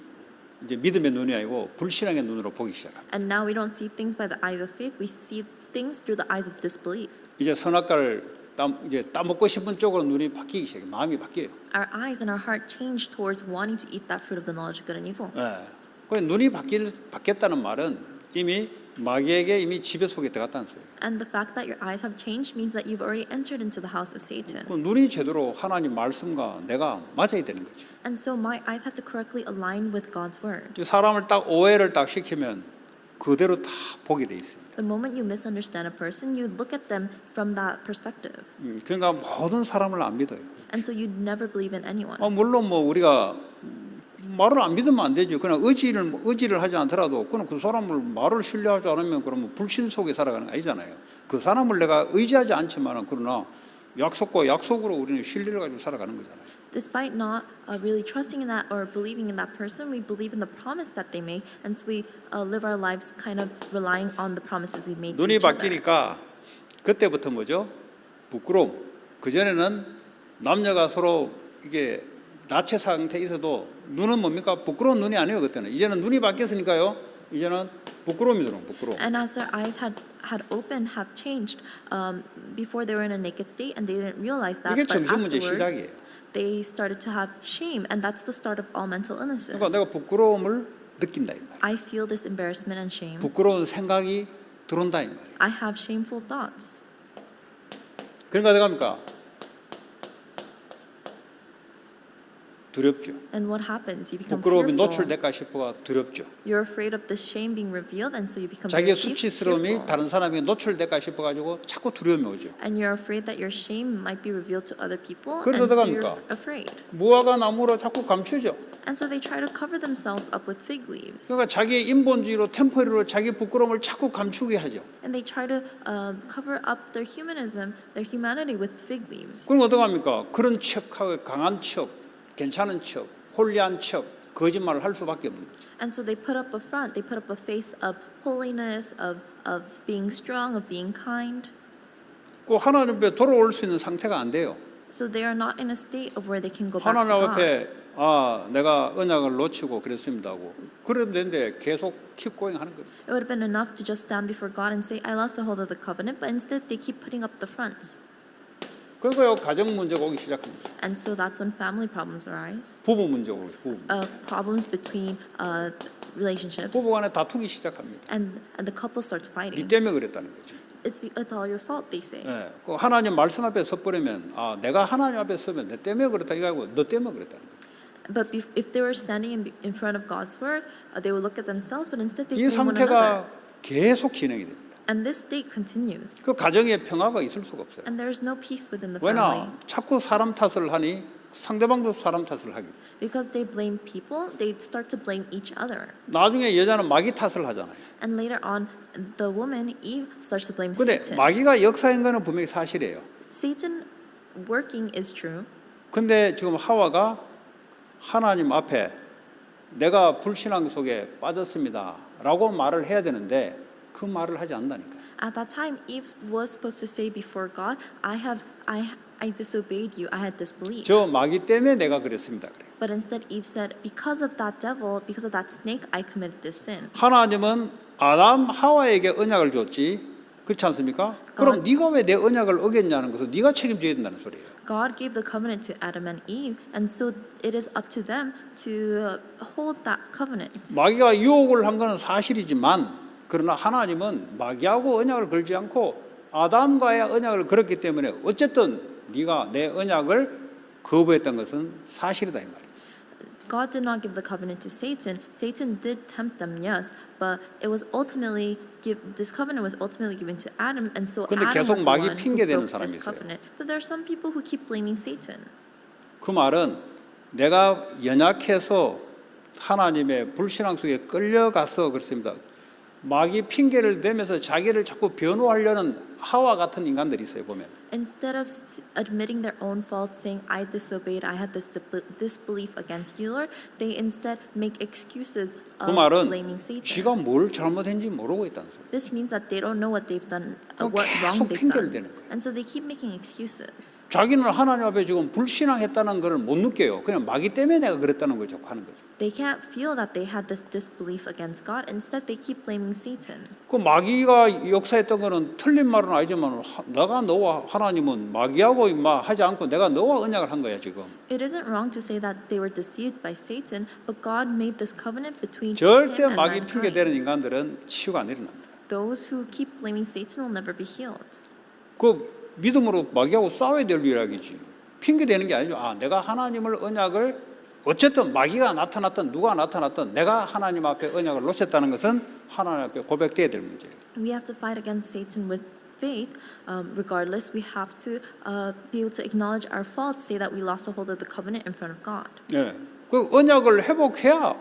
Speaker 1: 이제 믿음의 눈이 아니고 불신앙의 눈으로 보기 시작합니다.
Speaker 2: And now we don't see things by the eyes of faith; we see things through the eyes of disbelief.
Speaker 1: 이제 선악과를 이제 따먹고 싶은 쪽으로 눈이 바뀌기 시작해요. 마음이 바뀌어요.
Speaker 2: Our eyes and our heart change towards wanting to eat that fruit of the knowledge of good and evil.
Speaker 1: 예. 그 눈이 바뀌었다는 말은 이미 마귀에게 이미 지배 속에 들어갔다는 소리예요.
Speaker 2: And the fact that your eyes have changed means that you've already entered into the house of Satan.
Speaker 1: 그 눈이 제대로 하나님 말씀과 내가 맞아야 되는 거죠.
Speaker 2: And so my eyes have to correctly align with God's word.
Speaker 1: 사람을 딱 오해를 딱 시키면 그대로 다 보게 돼 있습니다.
Speaker 2: The moment you misunderstand a person, you look at them from that perspective.
Speaker 1: 그러니까 모든 사람을 안 믿어요.
Speaker 2: And so you never believe in anyone.
Speaker 1: 물론 뭐 우리가 말을 안 믿으면 안 되죠. 그냥 의지를 하지 않더라도 그냥 그 사람을 말을 신뢰하지 않으면 그러면 불신 속에 살아가는 거 아니잖아요. 그 사람을 내가 의지하지 않지만은 그러나 약속과 약속으로 우리는 신뢰를 가지고 살아가는 거잖아요.
Speaker 2: Despite not really trusting in that or believing in that person, we believe in the promise that they make, and so we live our lives kind of relying on the promises we made to
Speaker 1: 눈이
Speaker 2: each other.
Speaker 1: 바뀌니까 그때부터 뭐죠? 부끄러움. 그 전에는 남녀가 서로 이게 나체 상태에 있어도 눈은 뭡니까? 부끄러운 눈이 아니에요 그때는. 이제는 눈이 바뀌었으니까요. 이제는 부끄러움이 들어요. 부끄러움.
Speaker 2: And as their eyes had opened, have changed, before they were in a naked state, and they didn't realize that.
Speaker 1: 이게
Speaker 2: But
Speaker 1: 정신 문제
Speaker 2: afterwards,
Speaker 1: 시작이에요.
Speaker 2: they started to have shame, and that's the start of all mental illnesses.
Speaker 1: 그러니까 내가 부끄러움을 느낀다 이 말이에요.
Speaker 2: I feel this embarrassment and shame.
Speaker 1: 부끄러운 생각이 들어온다 이 말이에요.
Speaker 2: I have shameful thoughts.
Speaker 1: 그러니까 내가 합니까? 두렵죠.
Speaker 2: And what happens? You become
Speaker 1: 부끄러움이
Speaker 2: fearful.
Speaker 1: 노출될까 싶어가 두렵죠.
Speaker 2: You're afraid of the shame being revealed, and so you become
Speaker 1: 자기의
Speaker 2: very
Speaker 1: 수치스러움이
Speaker 2: fearful.
Speaker 1: 다른 사람에게 노출될까 싶어가지고 자꾸 두려움이 오죠.
Speaker 2: And you're afraid that your shame might be revealed to other people,
Speaker 1: 그래서
Speaker 2: and so you're
Speaker 1: 어떡합니까?
Speaker 2: afraid.
Speaker 1: 무화과 나무로 자꾸 감추죠.
Speaker 2: And so they try to cover themselves up with fig leaves.
Speaker 1: 그러니까 자기의 인본주의로 템포리로 자기 부끄러움을 자꾸 감추게 하죠.
Speaker 2: And they try to cover up their humanism, their humanity with fig leaves.
Speaker 1: 그럼 어떡합니까? 그런 척하고 강한 척, 괜찮은 척, 홀리한 척, 거짓말을 할 수밖에 없는 거죠.
Speaker 2: And so they put up a front, they put up a face of holiness, of being strong, of being kind.
Speaker 1: 그 하나님 앞에 돌아올 수 있는 상태가 안 돼요.
Speaker 2: So they are not in a state of where they can go back
Speaker 1: 하나님
Speaker 2: to God.
Speaker 1: 앞에 내가 언약을 놓치고 그랬습니다 하고 그러면 되는데 계속 keep going 하는 거예요.
Speaker 2: It would have been enough to just stand before God and say, I lost the hold of the covenant, but instead they keep putting up the fronts.
Speaker 1: 그러니까요 가정 문제가 오기 시작합니다.
Speaker 2: And so that's when family problems arise.
Speaker 1: 부부 문제가 오기 시작합니다.
Speaker 2: Problems between relationships,
Speaker 1: 부부간에 다투기 시작합니다.
Speaker 2: and the couple starts
Speaker 1: 네
Speaker 2: fighting.
Speaker 1: 때문에 그랬다는 거죠.
Speaker 2: It's all your fault, they say.
Speaker 1: 그 하나님 말씀 앞에 섰버리면 내가 하나님 앞에 서면 내 때문에 그렇다 이거 아니고 너 때문에 그랬다는 거죠.
Speaker 2: But if they were standing in front of God's word, they would look at themselves, but instead they
Speaker 1: 이
Speaker 2: blame one another.
Speaker 1: 상태가 계속 진행이 됩니다.
Speaker 2: And this state continues.
Speaker 1: 그 가정에 평화가 있을 수가 없어요.
Speaker 2: And there is no peace within the family.
Speaker 1: 왜냐? 자꾸 사람 탓을 하니 상대방도 사람 탓을 하기.
Speaker 2: Because they blame people, they start to blame each other.
Speaker 1: 나중에 여자는 마귀 탓을 하잖아요.
Speaker 2: And later on, the woman, Eve, starts to blame
Speaker 1: 근데
Speaker 2: Satan.
Speaker 1: 마귀가 역사인 거는 분명히 사실이에요.
Speaker 2: Satan working is true.
Speaker 1: 근데 지금 하와가 하나님 앞에 내가 불신앙 속에 빠졌습니다 라고 말을 해야 되는데 그 말을 하지 않는다니까.
Speaker 2: At that time, Eve was supposed to say before God, I disobeyed you, I had disbelief.
Speaker 1: 저 마귀 때문에 내가 그랬습니다. 그래.
Speaker 2: But instead, Eve said, because of that devil, because of that snake, I committed this sin.
Speaker 1: 하나님은 아담 하와에게 언약을 줬지. 그렇지 않습니까? 그럼 네가 왜 내 언약을 어겼냐는 것을 네가 책임져야 된다는 소리예요.
Speaker 2: God gave the covenant to Adam and Eve, and so it is up to them to hold that covenant.
Speaker 1: 마귀가 유혹을 한 것은 사실이지만 그러나 하나님은 마귀하고 언약을 걸지 않고 아담과의 언약을 걸었기 때문에 어쨌든 네가 내 언약을 거부했던 것은 사실이다 이 말이에요.
Speaker 2: God did not give the covenant to Satan. Satan did tempt them, yes, but it was ultimately this covenant was ultimately given to Adam, and so
Speaker 1: 근데
Speaker 2: Adam was
Speaker 1: 계속
Speaker 2: the
Speaker 1: 마귀
Speaker 2: one who
Speaker 1: 핑계 대는
Speaker 2: broke
Speaker 1: 사람이
Speaker 2: this
Speaker 1: 있어요.
Speaker 2: covenant. But there are some people who keep blaming Satan.
Speaker 1: 그 말은 내가 연약해서 하나님의 불신앙 속에 끌려가서 그렇습니다. 마귀 핑계를 대면서 자기를 자꾸 변호하려는 하와 같은 인간들이 있어요 보면.
Speaker 2: Instead of admitting their own fault, saying, I disobeyed, I had this disbelief against you, Lord, they instead make excuses
Speaker 1: 그
Speaker 2: of
Speaker 1: 말은
Speaker 2: blaming Satan.
Speaker 1: 지가 뭘 잘못했는지 모르고 있다는 소리.
Speaker 2: This means that they don't know what they've done,
Speaker 1: 그럼
Speaker 2: what wrong
Speaker 1: 계속
Speaker 2: they've
Speaker 1: 핑계를
Speaker 2: done.
Speaker 1: 대는 거예요.
Speaker 2: And so they keep making excuses.
Speaker 1: 자기는 하나님 앞에 지금 불신앙했다는 것을 못 느껴요. 그냥 마귀 때문에 내가 그랬다는 걸 자꾸 하는 거죠.
Speaker 2: They can't feel that they had this disbelief against God. Instead, they keep blaming Satan.
Speaker 1: 그 마귀가 역사했던 거는 틀린 말은 아니지만 내가 너와 하나님은 마귀하고 임마 하지 않고 내가 너와 언약을 한 거야 지금.
Speaker 2: It isn't wrong to say that they were deceived by Satan, but God made this covenant between
Speaker 1: 절대
Speaker 2: him and
Speaker 1: 마귀 핑계
Speaker 2: mankind.
Speaker 1: 대는 인간들은 치유가 안 일어납니다.
Speaker 2: Those who keep blaming Satan will never be healed.
Speaker 1: 그 믿음으로 마귀하고 싸워야 될 이야기지. 핑계 대는 게 아니죠. 아, 내가 하나님을 언약을 어쨌든 마귀가 나타났든 누가 나타났든 내가 하나님 앞에 언약을 놓쳤다는 것은 하나님 앞에 고백돼야 될 문제예요.
Speaker 2: We have to fight against Satan with faith. Regardless, we have to be able to acknowledge our faults, say that we lost a hold of the covenant in front of God.
Speaker 1: 예. 그 언약을 회복해야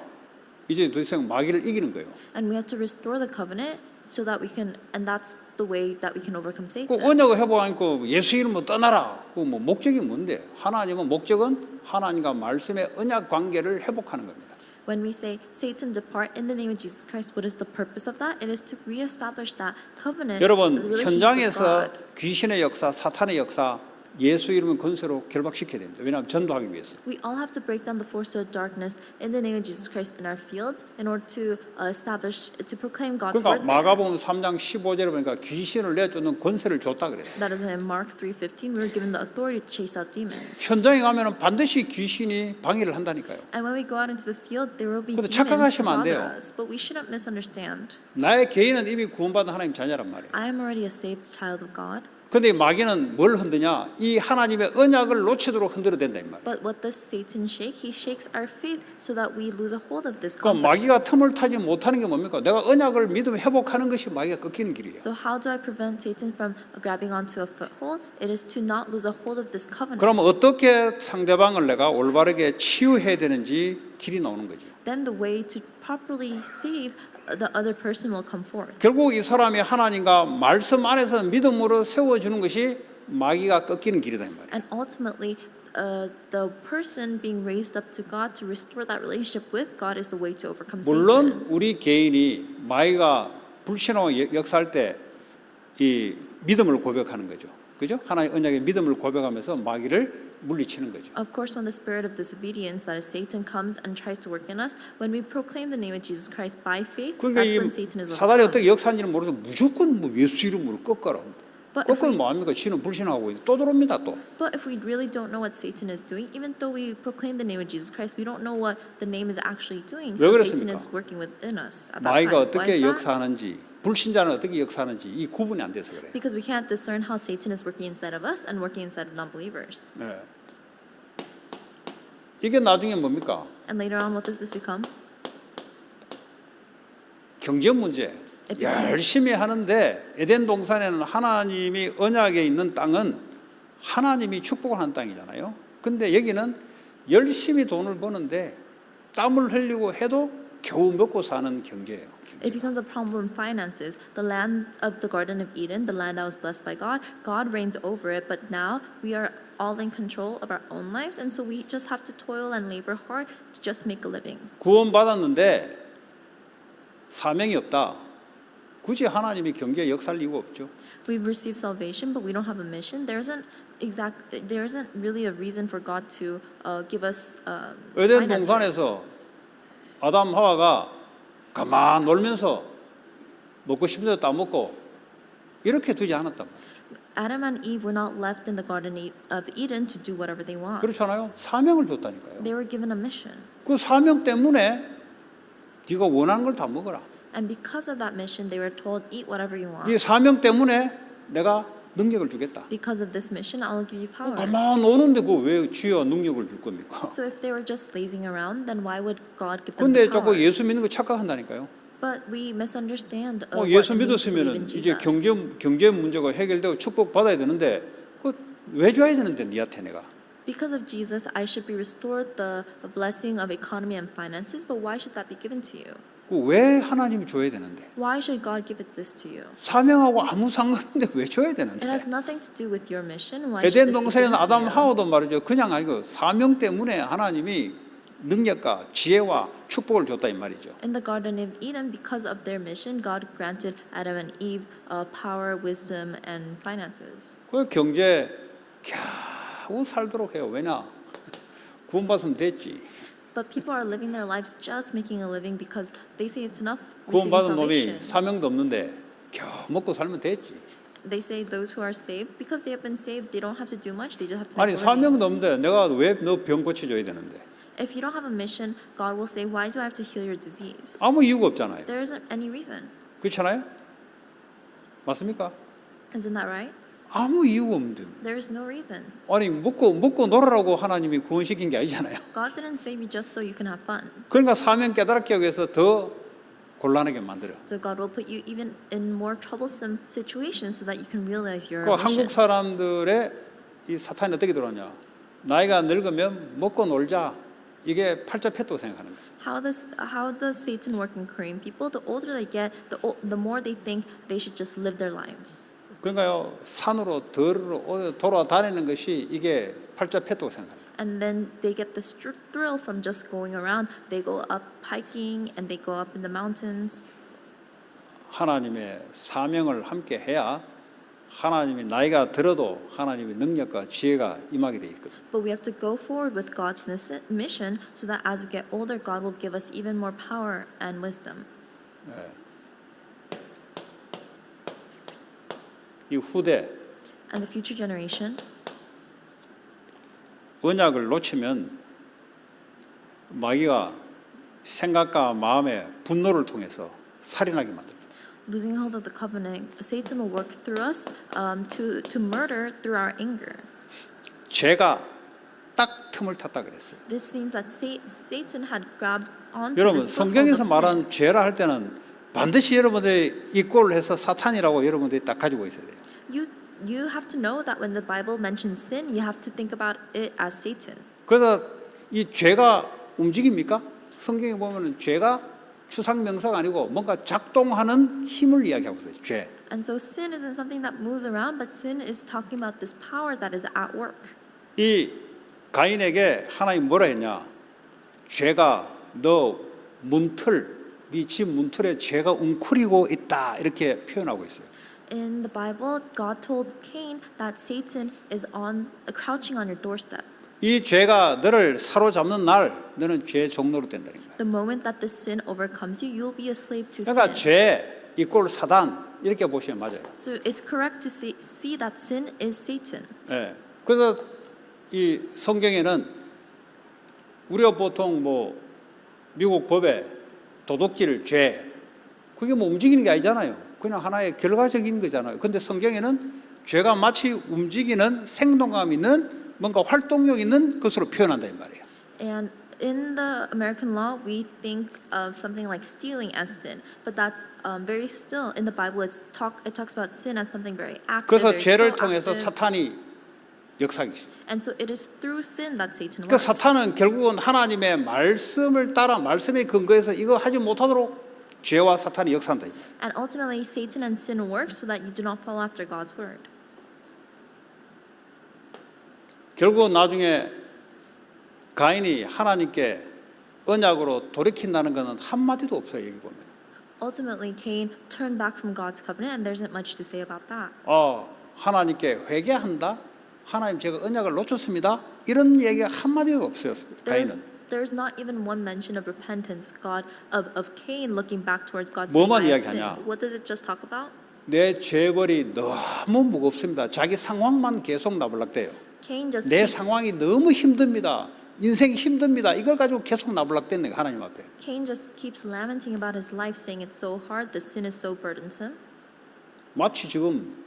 Speaker 1: 이제 더 이상 마귀를 이기는 거예요.
Speaker 2: And we have to restore the covenant so that we can, and that's the way that we can overcome
Speaker 1: 그
Speaker 2: Satan.
Speaker 1: 언약을 회복하니까 예수 이름으로 떠나라. 그 뭐 목적이 뭔데? 하나님은 목적은 하나님과 말씀의 언약 관계를 회복하는 겁니다.
Speaker 2: When we say Satan depart in the name of Jesus Christ, what is the purpose of that? It is to reestablish that covenant,
Speaker 1: 여러분
Speaker 2: the relationship with
Speaker 1: 현장에서
Speaker 2: God.
Speaker 1: 귀신의 역사, 사탄의 역사 예수 이름은 권세로 결박시켜야 됩니다. 왜냐하면 전도하기 위해서.
Speaker 2: We all have to break down the force of darkness in the name of Jesus Christ in our fields in order to establish, to proclaim God's
Speaker 1: 그러니까
Speaker 2: word.
Speaker 1: 마가복음 3장 15절에 보니까 귀신을 내쫓는 권세를 줬다 그랬어요.
Speaker 2: That is why in Mark 3:15 we were given the authority to chase out demons.
Speaker 1: 현장에 가면은 반드시 귀신이 방해를 한다니까요.
Speaker 2: And when we go out into the field, there will be
Speaker 1: 근데
Speaker 2: demons to
Speaker 1: 착각하시면 안
Speaker 2: bother
Speaker 1: 돼요.
Speaker 2: us. But we shouldn't misunderstand.
Speaker 1: 나의 개인은 이미 구원받은 하나님 자녀란 말이에요.
Speaker 2: I am already a saved child of God.
Speaker 1: 근데 마귀는 뭘 흔드냐? 이 하나님의 언약을 놓치도록 흔들어 댄다 이 말이에요.
Speaker 2: But what does Satan shake? He shakes our faith so that we lose a hold of this
Speaker 1: 그러니까 마귀가
Speaker 2: confidence.
Speaker 1: 틈을 타지 못하는 게 뭡니까? 내가 언약을 믿으면 회복하는 것이 마귀가 꺾이는 길이에요.
Speaker 2: So how do I prevent Satan from grabbing onto a foothold? It is to not lose a hold of this covenant.
Speaker 1: 그러면 어떻게 상대방을 내가 올바르게 치유해야 되는지 길이 나오는 거죠.
Speaker 2: Then the way to properly save the other person will come forth.
Speaker 1: 결국 이 사람이 하나님과 말씀 안에서 믿음으로 세워주는 것이 마귀가 꺾이는 길이다 이 말이에요.
Speaker 2: And ultimately, the person being raised up to God to restore that relationship with God is the way to overcome Satan.
Speaker 1: 물론 우리 개인이 마귀가 불신하고 역사할 때 이 믿음을 고백하는 거죠. 그죠? 하나님의 언약의 믿음을 고백하면서 마귀를 물리치는 거죠.
Speaker 2: Of course, when the spirit of disobedience, that is Satan, comes and tries to work in us, when we proclaim the name of Jesus Christ by faith,
Speaker 1: 그러니까
Speaker 2: that's
Speaker 1: 이
Speaker 2: when Satan is
Speaker 1: 사단이
Speaker 2: overcome.
Speaker 1: 어떻게 역사하는지는 모르죠. 무조건 뭐 예수 이름으로 꺾어라.
Speaker 2: But if,
Speaker 1: 꺾으면
Speaker 2: we,
Speaker 1: 뭐합니까? 지는 불신하고 또 들어옵니다 또.
Speaker 2: but if we really don't know what Satan is doing, even though we proclaim the name of Jesus Christ, we don't know what the name is actually doing.
Speaker 1: 왜
Speaker 2: So
Speaker 1: 그렇습니까?
Speaker 2: Satan is working within us at that
Speaker 1: 마귀가
Speaker 2: time. Why
Speaker 1: 어떻게
Speaker 2: is that?
Speaker 1: 역사하는지 불신자는 어떻게 역사하는지 이 구분이 안 돼서 그래요.
Speaker 2: Because we can't discern how Satan is working inside of us and working inside of non-believers.
Speaker 1: 네. 이게 나중에 뭡니까?
Speaker 2: And later on, what does this become?
Speaker 1: 경제 문제. 열심히 하는데 에덴 동산에는 하나님이 언약에 있는 땅은 하나님이 축복을 한 땅이잖아요. 근데 여기는 열심히 돈을 버는데 땀을 흘리고 해도 겨우 먹고 사는 경제예요.
Speaker 2: It becomes a problem in finances. The land of the Garden of Eden, the land that was blessed by God, God reigns over it, but now we are all in control of our own lives, and so we just have to toil and labor hard to just make a living.
Speaker 1: 구원받았는데 사명이 없다. 굳이 하나님이 경제에 역사할 이유가 없죠.
Speaker 2: We've received salvation, but we don't have a mission. There isn't really a reason for God to give us
Speaker 1: 에덴
Speaker 2: finances.
Speaker 1: 동산에서 아담 하와가 가만 놀면서 먹고 싶은 대로 따먹고 이렇게 두지 않았단 말이에요.
Speaker 2: Adam and Eve were not left in the Garden of Eden to do whatever they want.
Speaker 1: 그렇잖아요. 사명을 줬다니까요.
Speaker 2: They were given a mission.
Speaker 1: 그 사명 때문에 네가 원하는 걸 다 먹어라.
Speaker 2: And because of that mission, they were told, eat whatever you want.
Speaker 1: 이 사명 때문에 내가 능력을 주겠다.
Speaker 2: Because of this mission, I'll give you power.
Speaker 1: 가만 노는데 그 왜 주여 능력을 줄 겁니까?
Speaker 2: So if they were just lazing around, then why would God give them
Speaker 1: 근데
Speaker 2: the
Speaker 1: 자꾸
Speaker 2: power?
Speaker 1: 예수 믿는 거 착각한다니까요.
Speaker 2: But we misunderstand what
Speaker 1: 예수
Speaker 2: it means to believe in
Speaker 1: 믿었으면은 이제
Speaker 2: Jesus.
Speaker 1: 경제 문제가 해결되고 축복 받아야 되는데 그 왜 줘야 되는데 니한테 내가?
Speaker 2: Because of Jesus, I should be restored the blessing of economy and finances, but why should that be given to you?
Speaker 1: 왜 하나님이 줘야 되는데?
Speaker 2: Why should God give it this to you?
Speaker 1: 사명하고 아무 상관없는데 왜 줘야
Speaker 2: It
Speaker 1: 되는데?
Speaker 2: has nothing to do with your mission. Why should
Speaker 1: 에덴
Speaker 2: this be
Speaker 1: 동산에는
Speaker 2: given to
Speaker 1: 아담
Speaker 2: you?
Speaker 1: 하와도 말이죠. 그냥 아니고 사명 때문에 하나님이 능력과 지혜와 축복을 줬다 이 말이죠.
Speaker 2: In the Garden of Eden, because of their mission, God granted Adam and Eve power, wisdom, and finances.
Speaker 1: 그 경제 겨우 살도록 해요. 왜냐? 구원받으면 됐지.
Speaker 2: But people are living their lives just making a living because they say it's enough receiving
Speaker 1: 구원받은 놈이
Speaker 2: salvation.
Speaker 1: 사명도 없는데 겨우 먹고 살면 됐지.
Speaker 2: They say those who are saved, because they have been saved, they don't have to do much. They just have to
Speaker 1: 아니
Speaker 2: make a living.
Speaker 1: 사명도 없는데 내가 왜 너 병 고쳐줘야 되는데?
Speaker 2: If you don't have a mission, God will say, "Why do I have to heal your disease?"
Speaker 1: 아무 이유가 없잖아요.
Speaker 2: There isn't any reason.
Speaker 1: 그렇잖아요? 맞습니까?
Speaker 2: Isn't that right?
Speaker 1: 아무 이유가 없는데.
Speaker 2: There is no reason.
Speaker 1: 아니 먹고 놀으라고 하나님이 구원시킨 게 아니잖아요.
Speaker 2: God didn't save you just so you can have fun.
Speaker 1: 그러니까 사명 깨달게 하기 위해서 더 곤란하게 만들어.
Speaker 2: So God will put you even in more troublesome situations so that you can realize your
Speaker 1: 그
Speaker 2: mission.
Speaker 1: 한국 사람들의 이 사탄이 어떻게 들어왔냐? 나이가 늙으면 먹고 놀자. 이게 팔자패도 생각하는 거예요.
Speaker 2: How does Satan work in Korean people? The older they get, the more they think they should just live their lives.
Speaker 1: 그러니까요 산으로 들으로 돌아다니는 것이 이게 팔자패도 생각하는 거예요.
Speaker 2: And then they get this thrill from just going around. They go up hiking and they go up in the mountains.
Speaker 1: 하나님의 사명을 함께 해야 하나님이 나이가 들어도 하나님의 능력과 지혜가 임하게 돼 있거든요.
Speaker 2: But we have to go forward with God's mission so that as we get older, God will give us even more power and wisdom.
Speaker 1: 이 후대
Speaker 2: And the future generation,
Speaker 1: 언약을 놓치면 마귀가 생각과 마음의 분노를 통해서 살인하게 만듭니다.
Speaker 2: losing hold of the covenant, Satan will work through us to murder through our anger.
Speaker 1: 죄가 딱 틈을 탔다 그랬어요.
Speaker 2: This means that Satan had grabbed onto
Speaker 1: 여러분
Speaker 2: this foothold
Speaker 1: 성경에서
Speaker 2: of
Speaker 1: 말한
Speaker 2: sin.
Speaker 1: 죄라 할 때는 반드시 여러분들이 이꼴을 해서 사탄이라고 여러분들이 딱 가지고 있어야 돼요.
Speaker 2: You have to know that when the Bible mentions sin, you have to think about it as Satan.
Speaker 1: 그래서 이 죄가 움직입니까? 성경에 보면은 죄가 추상 명사가 아니고 뭔가 작동하는 힘을 이야기하고 있어요. 죄.
Speaker 2: And so sin isn't something that moves around, but sin is talking about this power that is at work.
Speaker 1: 이 가인에게 하나님 뭐라 했냐? 죄가 너 문틀, 네 집 문틀에 죄가 웅크리고 있다 이렇게 표현하고 있어요.
Speaker 2: In the Bible, God told Cain that Satan is crouching on your doorstep.
Speaker 1: 이 죄가 너를 사로잡는 날 너는 죄의 종로로 된다는 거예요.
Speaker 2: The moment that this sin overcomes you, you will be a slave to
Speaker 1: 그러니까
Speaker 2: sin.
Speaker 1: 죄 이꼴 사단 이렇게 보시면 맞아요.
Speaker 2: So it's correct to see that sin is Satan.
Speaker 1: 예. 그래서 이 성경에는 우리가 보통 뭐 미국 법에 도둑질 죄 그게 뭐 움직이는 게 아니잖아요. 그냥 하나의 결과적인 거잖아요. 근데 성경에는 죄가 마치 움직이는 생동감 있는 뭔가 활동력 있는 것으로 표현한다 이 말이에요.
Speaker 2: And in the American law, we think of something like stealing as sin, but that's very still. In the Bible, it talks about sin as something very active,
Speaker 1: 그래서
Speaker 2: very
Speaker 1: 죄를 통해서
Speaker 2: proactive.
Speaker 1: 사탄이 역사하기 시작해요.
Speaker 2: And so it is through sin that Satan
Speaker 1: 그
Speaker 2: works.
Speaker 1: 사탄은 결국은 하나님의 말씀을 따라 말씀에 근거해서 이거 하지 못하도록 죄와 사탄이 역사한다.
Speaker 2: And ultimately, Satan and sin work so that you do not follow after God's word.
Speaker 1: 결국은 나중에 가인이 하나님께 언약으로 돌이킨다는 것은 한마디도 없어요. 여기 보면.
Speaker 2: Ultimately, Cain turned back from God's covenant, and there isn't much to say about that.
Speaker 1: 하나님께 회개한다. 하나님 제가 언약을 놓쳤습니다. 이런 얘기가 한마디도 없어요. 가인은.
Speaker 2: There's not even one mention of repentance of God of Cain looking back towards God.
Speaker 1: 뭐만
Speaker 2: saying, "I have sinned."
Speaker 1: 이야기하냐?
Speaker 2: What does it just talk about?
Speaker 1: 내 죄벌이 너무 무겁습니다. 자기 상황만 계속 나불락대요.
Speaker 2: Cain just
Speaker 1: 내
Speaker 2: keeps,
Speaker 1: 상황이 너무 힘듭니다. 인생이 힘듭니다. 이걸 가지고 계속 나불락대는 거예요. 하나님 앞에.
Speaker 2: Cain just keeps lamenting about his life, saying it's so hard, the sin is so burdensome.
Speaker 1: 마치 지금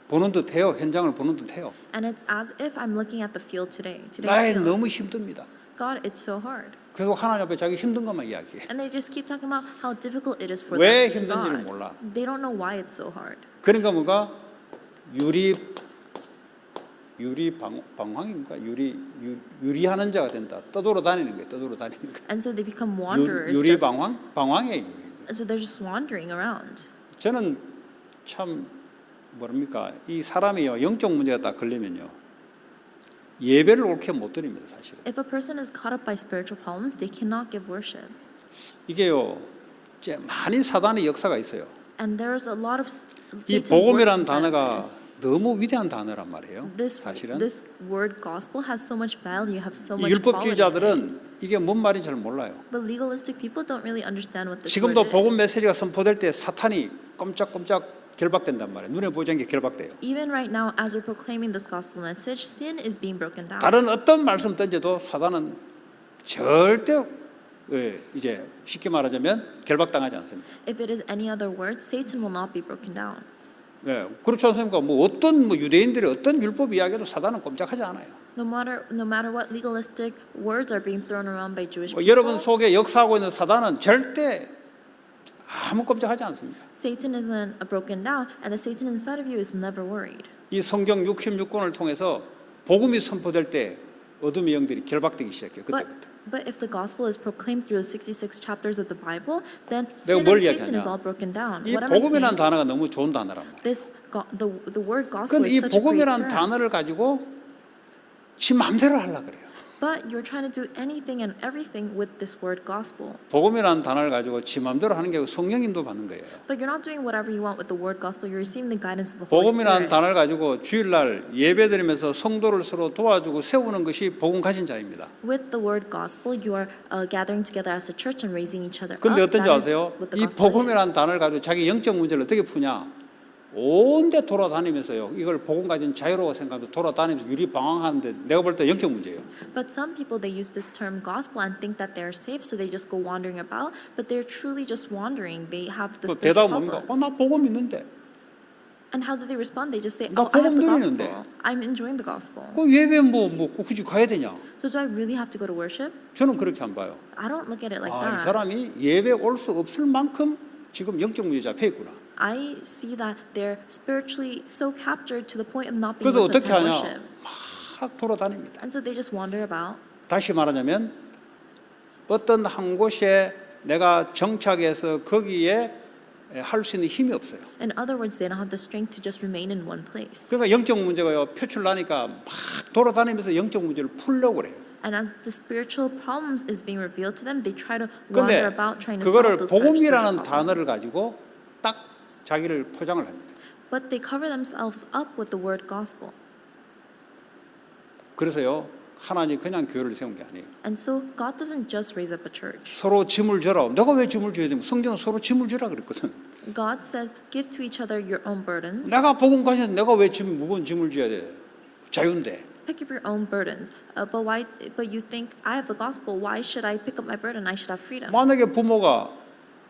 Speaker 1: 보는 듯해요. 현장을 보는 듯해요.
Speaker 2: And it's as if I'm looking at the field today.
Speaker 1: 나의
Speaker 2: Today's
Speaker 1: 너무
Speaker 2: field.
Speaker 1: 힘듭니다.
Speaker 2: God, it's so hard.
Speaker 1: 그리고 하나님 앞에 자기 힘든 것만 이야기해.
Speaker 2: And they just keep talking about how difficult it is for
Speaker 1: 왜
Speaker 2: them to
Speaker 1: 힘든지를
Speaker 2: God.
Speaker 1: 몰라.
Speaker 2: They don't know why it's so hard.
Speaker 1: 그러니까 뭔가 유리 방황입니까? 유리하는 자가 된다. 떠돌아 다니는 거예요. 떠돌아 다니는 거.
Speaker 2: And so they become wanderers.
Speaker 1: 유리
Speaker 2: just-
Speaker 1: 방황이에요.
Speaker 2: And so they're just wandering around.
Speaker 1: 저는 참 뭐랍니까? 이 사람이요 영적 문제가 딱 걸리면요 예배를 옳게 못 드립니다, 사실은.
Speaker 2: If a person is caught up by spiritual problems, they cannot give worship.
Speaker 1: 이게요 이제 많이 사단의 역사가 있어요.
Speaker 2: And there's a lot of
Speaker 1: 이
Speaker 2: Satan's works
Speaker 1: 복음이라는
Speaker 2: inside of
Speaker 1: 단어가
Speaker 2: this.
Speaker 1: 너무 위대한 단어란 말이에요. 사실은
Speaker 2: This word gospel has so much value, have so
Speaker 1: 이
Speaker 2: much quality.
Speaker 1: 율법주의자들은 이게 뭔 말인지 잘 몰라요.
Speaker 2: But legalistic people don't really understand what this
Speaker 1: 지금도
Speaker 2: word
Speaker 1: 복음
Speaker 2: is.
Speaker 1: 메시지가 선포될 때 사탄이 꼼짝꼼짝 결박된단 말이에요. 눈에 보이지 않게 결박돼요.
Speaker 2: Even right now, as we're proclaiming this gospel message, sin is being broken down.
Speaker 1: 다른 어떤 말씀 던져도 사단은 절대 이제 쉽게 말하자면 결박당하지 않습니다.
Speaker 2: If it is any other word, Satan will not be broken down.
Speaker 1: 네, 그렇지 않습니까? 뭐 어떤 유대인들의 어떤 율법 이야기도 사단은 꼼짝하지 않아요.
Speaker 2: No matter what legalistic words are being thrown around by Jewish people,
Speaker 1: 여러분 속에 역사하고 있는 사단은 절대 아무 꼼짝하지 않습니다.
Speaker 2: Satan isn't broken down, and the Satan inside of you is never worried.
Speaker 1: 이 성경 66권을 통해서 복음이 선포될 때 어둠의 영들이 결박되기 시작해요. 그때부터.
Speaker 2: But if the gospel is proclaimed through the 66 chapters of the Bible, then
Speaker 1: 내가
Speaker 2: sin
Speaker 1: 뭘
Speaker 2: and Satan is
Speaker 1: 이야기하냐?
Speaker 2: all broken down.
Speaker 1: 이
Speaker 2: What am I
Speaker 1: 복음이라는
Speaker 2: saying?
Speaker 1: 단어가 너무 좋은 단어란 말이에요.
Speaker 2: The word gospel
Speaker 1: 근데 이
Speaker 2: is such a great
Speaker 1: 복음이라는
Speaker 2: term.
Speaker 1: 단어를 가지고 지 마음대로 하려고 그래요.
Speaker 2: But you're trying to do anything and everything with this word gospel.
Speaker 1: 복음이라는 단어를 가지고 지 마음대로 하는 게 성령인도 받는 거예요.
Speaker 2: But you're not doing whatever you want with the word gospel. You're receiving the guidance of the Holy
Speaker 1: 복음이라는
Speaker 2: Spirit.
Speaker 1: 단어를 가지고 주일날 예배드리면서 성도를 서로 도와주고 세우는 것이 복음 가진 자입니다.
Speaker 2: With the word gospel, you are gathering together as a church and raising each other
Speaker 1: 근데
Speaker 2: up.
Speaker 1: 어떤지
Speaker 2: That is
Speaker 1: 아세요?
Speaker 2: what the
Speaker 1: 이
Speaker 2: gospel
Speaker 1: 복음이라는
Speaker 2: is.
Speaker 1: 단어를 가지고 자기 영적 문제를 어떻게 푸냐? 온데 돌아다니면서요. 이걸 복음 가진 자유로워 생각하면서 돌아다니면서 유리 방황하는데 내가 볼 때 영적 문제예요.
Speaker 2: But some people, they use this term gospel and think that they're safe, so they just go wandering about. But they're truly just wandering. They have the
Speaker 1: 그
Speaker 2: spiritual
Speaker 1: 대답은 뭡니까?
Speaker 2: problems.
Speaker 1: 나 복음 있는데.
Speaker 2: And how do they respond? They just say,
Speaker 1: 나
Speaker 2: "Oh, I have the
Speaker 1: 복음
Speaker 2: gospel.
Speaker 1: 누리는데."
Speaker 2: I'm enjoying the gospel.
Speaker 1: 그 예배 뭐 굳이 가야 되냐?
Speaker 2: So do I really have to go to worship?
Speaker 1: 저는 그렇게 안 봐요.
Speaker 2: I don't look at it like
Speaker 1: 이
Speaker 2: that.
Speaker 1: 사람이 예배 올 수 없을 만큼 지금 영적 문제 잡혀 있구나.
Speaker 2: I see that they're spiritually so captured to the point of not being
Speaker 1: 그래서
Speaker 2: able to
Speaker 1: 어떻게
Speaker 2: attend
Speaker 1: 하냐?
Speaker 2: worship.
Speaker 1: 막 돌아다닙니다.
Speaker 2: And so they just wander about.
Speaker 1: 다시 말하자면 어떤 한 곳에 내가 정착해서 거기에 할 수 있는 힘이 없어요.
Speaker 2: In other words, they don't have the strength to just remain in one place.
Speaker 1: 그러니까 영적 문제가요 표출나니까 막 돌아다니면서 영적 문제를 풀려고 그래요.
Speaker 2: And as the spiritual problems is being revealed to them, they try to
Speaker 1: 그런데
Speaker 2: wander about trying to solve
Speaker 1: 그거를
Speaker 2: those spiritual
Speaker 1: 복음이라는 단어를
Speaker 2: problems.
Speaker 1: 가지고 딱 자기를 포장을 합니다.
Speaker 2: But they cover themselves up with the word gospel.
Speaker 1: 그래서요 하나님 그냥 교회를 세운 게 아니에요.
Speaker 2: And so God doesn't just raise up a church.
Speaker 1: 서로 짐을 져라. 내가 왜 짐을 져야 되면 성경은 서로 짐을 지라 그랬거든.
Speaker 2: God says, give to each other your own burdens.
Speaker 1: 내가 복음 가진 내가 왜 무거운 짐을 져야 돼? 자유인데.
Speaker 2: Pick up your own burdens. But you think I have the gospel. Why should I pick up my burden? I should have freedom.
Speaker 1: 만약에 부모가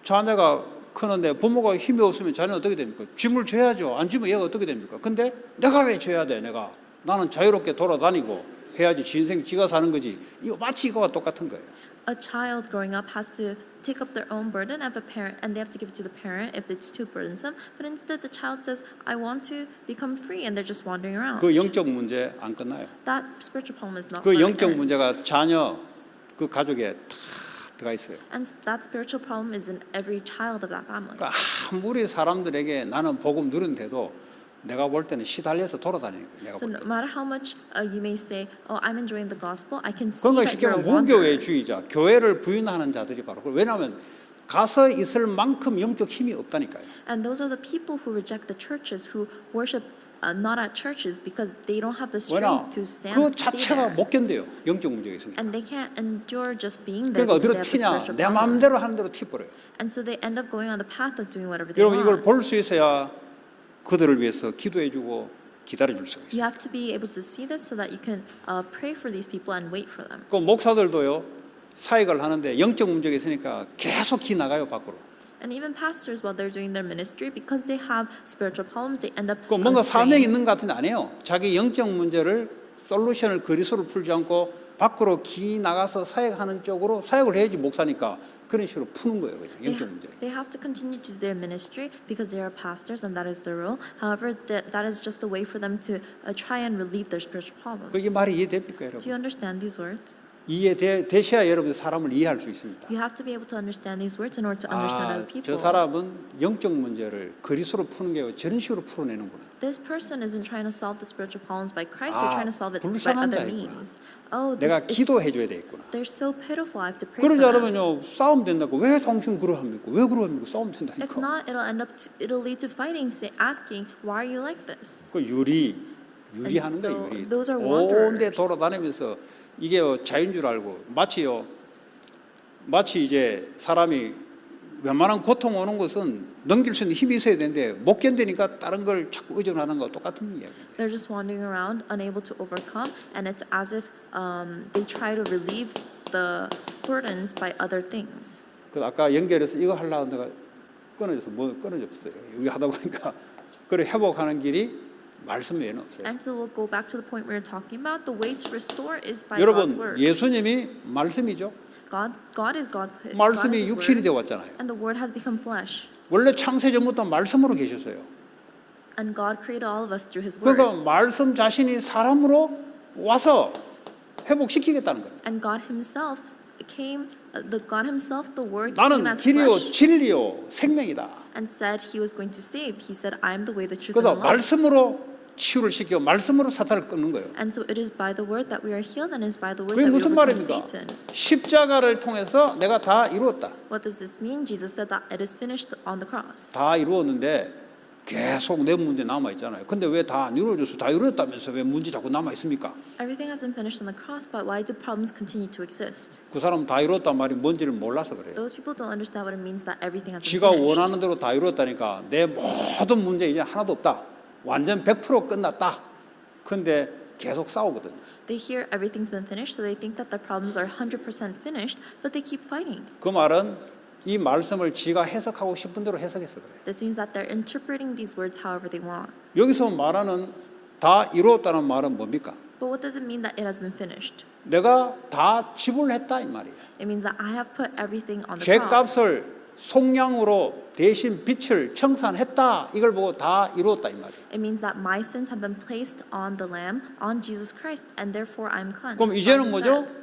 Speaker 1: 자녀가 크는데 부모가 힘이 없으면 자녀는 어떻게 됩니까? 짐을 져야죠. 안 지면 얘가 어떻게 됩니까? 근데 내가 왜 져야 돼? 나는 자유롭게 돌아다니고 해야지. 지 인생 지가 사는 거지. 이거 마치 이거와 똑같은 거예요.
Speaker 2: A child growing up has to take up their own burden of a parent, and they have to give it to the parent if it's too burdensome. But instead, the child says, "I want to become free," and they're just wandering around.
Speaker 1: 그 영적 문제 안 끝나요.
Speaker 2: That spiritual problem is not
Speaker 1: 그
Speaker 2: going to
Speaker 1: 영적
Speaker 2: end.
Speaker 1: 문제가 자녀 그 가족에 다 들어가 있어요.
Speaker 2: And that spiritual problem is in every child of that family.
Speaker 1: 그러니까 아무리 사람들에게 나는 복음 누린데도 내가 볼 때는 시달려서 돌아다니는 거예요. 내가
Speaker 2: So
Speaker 1: 볼
Speaker 2: no
Speaker 1: 때.
Speaker 2: matter how much you may say, "Oh, I'm enjoying the gospel," I can see
Speaker 1: 그러니까
Speaker 2: that
Speaker 1: 쉽게
Speaker 2: you're a
Speaker 1: 말하면
Speaker 2: wanderer.
Speaker 1: 무교회주의자, 교회를 부인하는 자들이 바로 왜냐하면 가서 있을 만큼 영적 힘이 없다니까요.
Speaker 2: And those are the people who reject the churches, who worship not at churches because they don't have the
Speaker 1: 왜냐?
Speaker 2: strength to stand.
Speaker 1: 그
Speaker 2: stay
Speaker 1: 자체가
Speaker 2: there.
Speaker 1: 못 견뎌요. 영적 문제가 있으니까.
Speaker 2: And they can't endure just being there
Speaker 1: 그러니까 어디로
Speaker 2: because they have the
Speaker 1: 튀냐?
Speaker 2: spiritual
Speaker 1: 내 마음대로
Speaker 2: problems.
Speaker 1: 하는 대로 튀버려요.
Speaker 2: And so they end up going on the path of doing whatever they
Speaker 1: 여러분 이걸
Speaker 2: want.
Speaker 1: 볼 수 있어야 그들을 위해서 기도해주고 기다려줄 수가 있어요.
Speaker 2: You have to be able to see this so that you can pray for these people and wait for them.
Speaker 1: 그 목사들도요 사역을 하는데 영적 문제가 있으니까 계속 기 나가요 밖으로.
Speaker 2: And even pastors, while they're doing their ministry, because they have spiritual problems, they end up
Speaker 1: 그 뭔가 사명이
Speaker 2: straying.
Speaker 1: 있는 것 같은데 안 해요. 자기 영적 문제를 솔루션을 그리스로 풀지 않고 밖으로 기 나가서 사역하는 쪽으로 사역을 해야지 목사니까 그런 식으로 푸는 거예요, 그냥 영적 문제를.
Speaker 2: They have to continue to do their ministry because they are pastors and that is their role. However, that is just a way for them to try and relieve their spiritual problems.
Speaker 1: 그게 말이 이해됩니까,
Speaker 2: Do
Speaker 1: 여러분?
Speaker 2: you understand these words?
Speaker 1: 이해되셔야 여러분 사람을 이해할 수 있습니다.
Speaker 2: You have to be able to understand these words in order to understand other
Speaker 1: 저
Speaker 2: people.
Speaker 1: 사람은 영적 문제를 그리스도로 푸는 게 아니고 저런 식으로 풀어내는구나.
Speaker 2: This person isn't trying to solve the spiritual problems by Christ, they're trying to solve it by
Speaker 1: 불쌍한
Speaker 2: other
Speaker 1: 자이구나.
Speaker 2: means. Oh,
Speaker 1: 내가 기도해 줘야 되겠구나.
Speaker 2: they're so pitiful. I have to pray for
Speaker 1: 그러지
Speaker 2: them.
Speaker 1: 않으면요 싸움 된다고. 왜 당신 그러합니까? 왜 그러합니까? 싸움
Speaker 2: If
Speaker 1: 된다니까.
Speaker 2: not, it'll lead to fighting, asking, why are you like this?
Speaker 1: 그 유리하는
Speaker 2: And
Speaker 1: 거예요.
Speaker 2: so
Speaker 1: 유리.
Speaker 2: those are
Speaker 1: 온데
Speaker 2: wonders.
Speaker 1: 돌아다니면서 이게 자유인 줄 알고 마치 이제 사람이 웬만한 고통 오는 것은 넘길 수 있는 힘이 있어야 되는데 못 견디니까 다른 걸 자꾸 의존하는 거와 똑같은 이야기예요.
Speaker 2: They're just wandering around, unable to overcome, and it's as if they try to relieve the burdens by other things.
Speaker 1: 그 아까 연결해서 이거 하려고 내가 끊어졌어요. 여기 하다 보니까 그래 회복하는 길이 말씀 외에는 없어요.
Speaker 2: And so we'll go back to the point we were talking about. The way to restore is by God's
Speaker 1: 여러분
Speaker 2: word.
Speaker 1: 예수님이 말씀이죠.
Speaker 2: God is God is
Speaker 1: 말씀이
Speaker 2: His
Speaker 1: 육신이
Speaker 2: word,
Speaker 1: 되어 왔잖아요.
Speaker 2: and the word has become flesh.
Speaker 1: 원래 창세전부터 말씀으로 계셨어요.
Speaker 2: And God created all of us through His word.
Speaker 1: 그러니까 말씀 자신이 사람으로 와서 회복시키겠다는 거예요.
Speaker 2: And God Himself came. God Himself, the Word,
Speaker 1: 나는
Speaker 2: came as
Speaker 1: 길이요
Speaker 2: flesh
Speaker 1: 진리요 생명이다.
Speaker 2: and said He was going to save. He said, "I am the way, the truth,
Speaker 1: 그래서
Speaker 2: and the life."
Speaker 1: 말씀으로 치유를 시켜 말씀으로 사탄을 끊는 거예요.
Speaker 2: And so it is by the word that we are healed, and it is by the word
Speaker 1: 그게
Speaker 2: that we
Speaker 1: 무슨
Speaker 2: overcome
Speaker 1: 말입니까?
Speaker 2: Satan.
Speaker 1: 십자가를 통해서 내가 다 이루었다.
Speaker 2: What does this mean? Jesus said that it is finished on the cross.
Speaker 1: 다 이루었는데 계속 내 문제 남아 있잖아요. 근데 왜 다 안 이루어져서 다 이루었다면서 왜 문제 자꾸 남아 있습니까?
Speaker 2: Everything has been finished on the cross, but why do problems continue to exist?
Speaker 1: 그 사람 다 이루었단 말이 뭔지를 몰라서 그래요.
Speaker 2: Those people don't understand what it means that everything has been
Speaker 1: 지가
Speaker 2: finished.
Speaker 1: 원하는 대로 다 이루었다니까 내 모든 문제 이제 하나도 없다. 완전 100% 끝났다. 근데 계속 싸우거든.
Speaker 2: They hear everything's been finished, so they think that the problems are 100% finished, but they keep fighting.
Speaker 1: 그 말은 이 말씀을 지가 해석하고 싶은 대로 해석해서 그래.
Speaker 2: This means that they're interpreting these words however they want.
Speaker 1: 여기서 말하는 다 이루었다는 말은 뭡니까?
Speaker 2: But what does it mean that it has been finished?
Speaker 1: 내가 다 지불했다 이 말이에요.
Speaker 2: It means that I have put everything on the cross.
Speaker 1: 죄값을 속량으로 대신 빛을 청산했다. 이걸 보고 다 이루었다 이 말이에요.
Speaker 2: It means that my sins have been placed on the Lamb, on Jesus Christ, and therefore I'm cleansed.
Speaker 1: 그럼
Speaker 2: by
Speaker 1: 이제는
Speaker 2: His
Speaker 1: 뭐죠?
Speaker 2: death.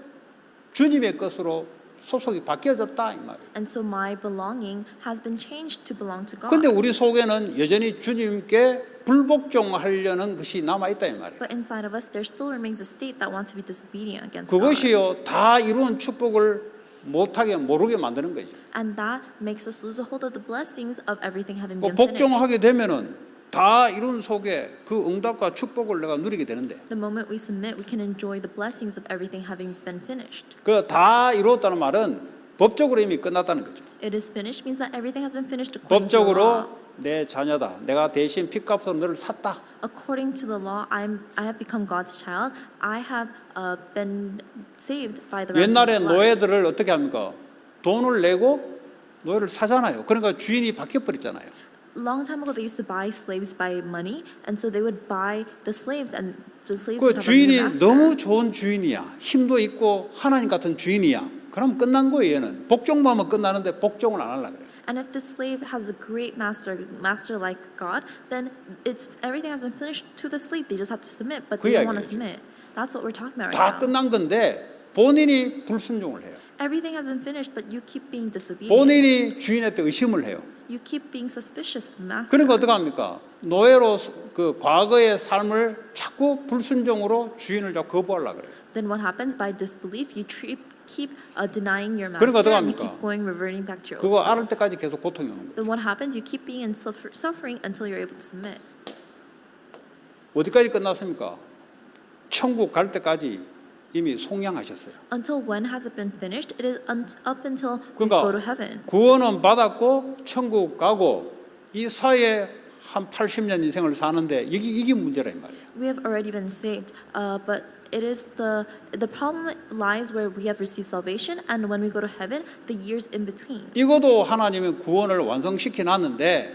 Speaker 1: 주님의 것으로 소속이 바뀌어졌다 이 말이에요.
Speaker 2: And so my belonging has been changed to belong to God.
Speaker 1: 근데 우리 속에는 여전히 주님께 불복종하려는 것이 남아 있다 이 말이에요.
Speaker 2: But inside of us, there still remains a state that wants to be disobedient against God.
Speaker 1: 그것이요 다 이루은 축복을 못하게 모르게 만드는 거죠.
Speaker 2: And that makes us lose a hold of the blessings of everything having been finished.
Speaker 1: 복종하게 되면은 다 이룬 속에 그 응답과 축복을 내가 누리게 되는데
Speaker 2: The moment we submit, we can enjoy the blessings of everything having been finished.
Speaker 1: 그 다 이루었다는 말은 법적으로 이미 끝났다는 거죠.
Speaker 2: It is finished means that everything has been finished according to the law.
Speaker 1: 법적으로 내 자녀다. 내가 대신 핏값으로 너를 샀다.
Speaker 2: According to the law, I have become God's child. I have been saved by the ransom
Speaker 1: 옛날에
Speaker 2: of blood.
Speaker 1: 노예들을 어떻게 합니까? 돈을 내고 노예를 사잖아요. 그러니까 주인이 바뀌어 버렸잖아요.
Speaker 2: Long time ago, they used to buy slaves by money, and so they would buy the slaves, and the slaves
Speaker 1: 그
Speaker 2: would have a new
Speaker 1: 주인이
Speaker 2: master.
Speaker 1: 너무 좋은 주인이야. 힘도 있고 하나님 같은 주인이야. 그럼 끝난 거예요. 얘는 복종만 하면 끝나는데 복종을 안 하려고 그래요.
Speaker 2: And if the slave has a great master like God, then everything has been finished to the slave. They just have to submit, but
Speaker 1: 그
Speaker 2: they don't want to
Speaker 1: 이야기예요.
Speaker 2: submit. That's what we're talking about
Speaker 1: 다
Speaker 2: right now.
Speaker 1: 끝난 건데 본인이 불순종을 해요.
Speaker 2: Everything has been finished, but you keep being disobedient.
Speaker 1: 본인이 주인한테 의심을 해요.
Speaker 2: You keep being suspicious of the master.
Speaker 1: 그러니까 어떻게 합니까? 노예로 그 과거의 삶을 자꾸 불순종으로 주인을 자꾸 거부하려고 그래요.
Speaker 2: Then what happens? By disbelief, you keep denying your master,
Speaker 1: 그러니까 어떻게
Speaker 2: and you
Speaker 1: 합니까?
Speaker 2: keep going, reverting back to your
Speaker 1: 그거
Speaker 2: old
Speaker 1: 알을
Speaker 2: self.
Speaker 1: 때까지 계속 고통이 오는 거예요.
Speaker 2: Then what happens? You keep being in suffering until you're able to submit.
Speaker 1: 어디까지 끝났습니까? 천국 갈 때까지 이미 속량하셨어요.
Speaker 2: Until when has it been finished? It is up until we go to
Speaker 1: 그러니까
Speaker 2: heaven.
Speaker 1: 구원은 받았고 천국 가고 이 사이에 한 80년 인생을 사는데 이게 문제라 이 말이에요.
Speaker 2: We have already been saved, but it is the problem lies where we have received salvation, and when we go to heaven, the years in between.
Speaker 1: 이것도 하나님은 구원을 완성시켜 놨는데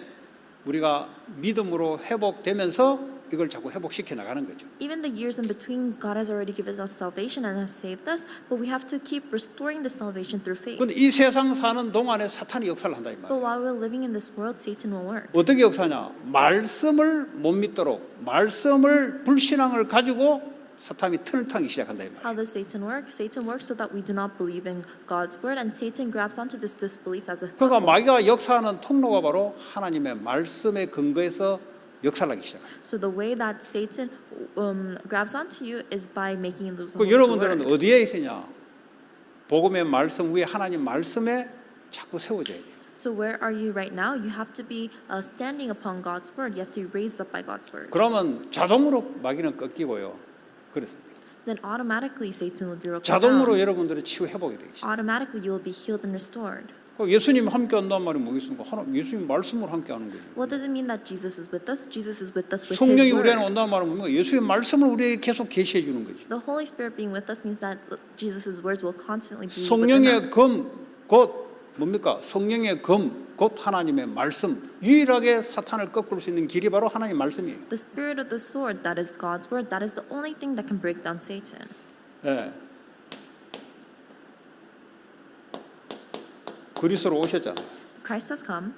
Speaker 1: 우리가 믿음으로 회복되면서 이걸 자꾸 회복시켜 나가는 거죠.
Speaker 2: Even the years in between, God has already given us salvation and has saved us, but we have to keep restoring the salvation through faith.
Speaker 1: 그런데 이 세상 사는 동안에 사탄이 역사를 한다 이
Speaker 2: But
Speaker 1: 말이에요.
Speaker 2: while we're living in this world, Satan will work.
Speaker 1: 어떻게 역사냐? 말씀을 못 믿도록 말씀을 불신앙을 가지고 사탄이 튼을 타기 시작한다 이 말이에요.
Speaker 2: How does Satan work? Satan works so that we do not believe in God's word, and Satan grabs onto this disbelief as a
Speaker 1: 그러니까
Speaker 2: foothold.
Speaker 1: 마귀가 역사하는 통로가 바로 하나님의 말씀에 근거해서 역사를 하기 시작합니다.
Speaker 2: So the way that Satan grabs onto you is by making you lose
Speaker 1: 그
Speaker 2: hold of the
Speaker 1: 여러분들은
Speaker 2: word.
Speaker 1: 어디에 있으냐? 복음의 말씀 위에 하나님 말씀에 자꾸 세워져야 돼요.
Speaker 2: So where are you right now? You have to be standing upon God's word. You have to be raised up by God's word.
Speaker 1: 그러면 자동으로 마귀는 꺾이고요. 그렇습니다.
Speaker 2: Then automatically Satan will be broken
Speaker 1: 자동으로
Speaker 2: down.
Speaker 1: 여러분들의 치유 회복이 되기 시작합니다.
Speaker 2: Automatically you will be healed and restored.
Speaker 1: 예수님 함께 한다는 말이 뭐겠습니까? 예수님 말씀을 함께 하는 거죠.
Speaker 2: What does it mean that Jesus is with us? Jesus is with us with
Speaker 1: 성령이
Speaker 2: His
Speaker 1: 우리에게
Speaker 2: word.
Speaker 1: 온다는 말은 뭡니까? 예수의 말씀을 우리에게 계속 계시해 주는 거죠.
Speaker 2: The Holy Spirit being with us means that Jesus' words will constantly be within
Speaker 1: 성령의
Speaker 2: us.
Speaker 1: 검, 곧 뭡니까? 성령의 검, 곧 하나님의 말씀. 유일하게 사탄을 꺾을 수 있는 길이 바로 하나님의 말씀이에요.
Speaker 2: The spirit of the sword, that is God's word, that is the only thing that can break down Satan.
Speaker 1: 예. 그리스도로 오셨잖아요.
Speaker 2: Christ has come,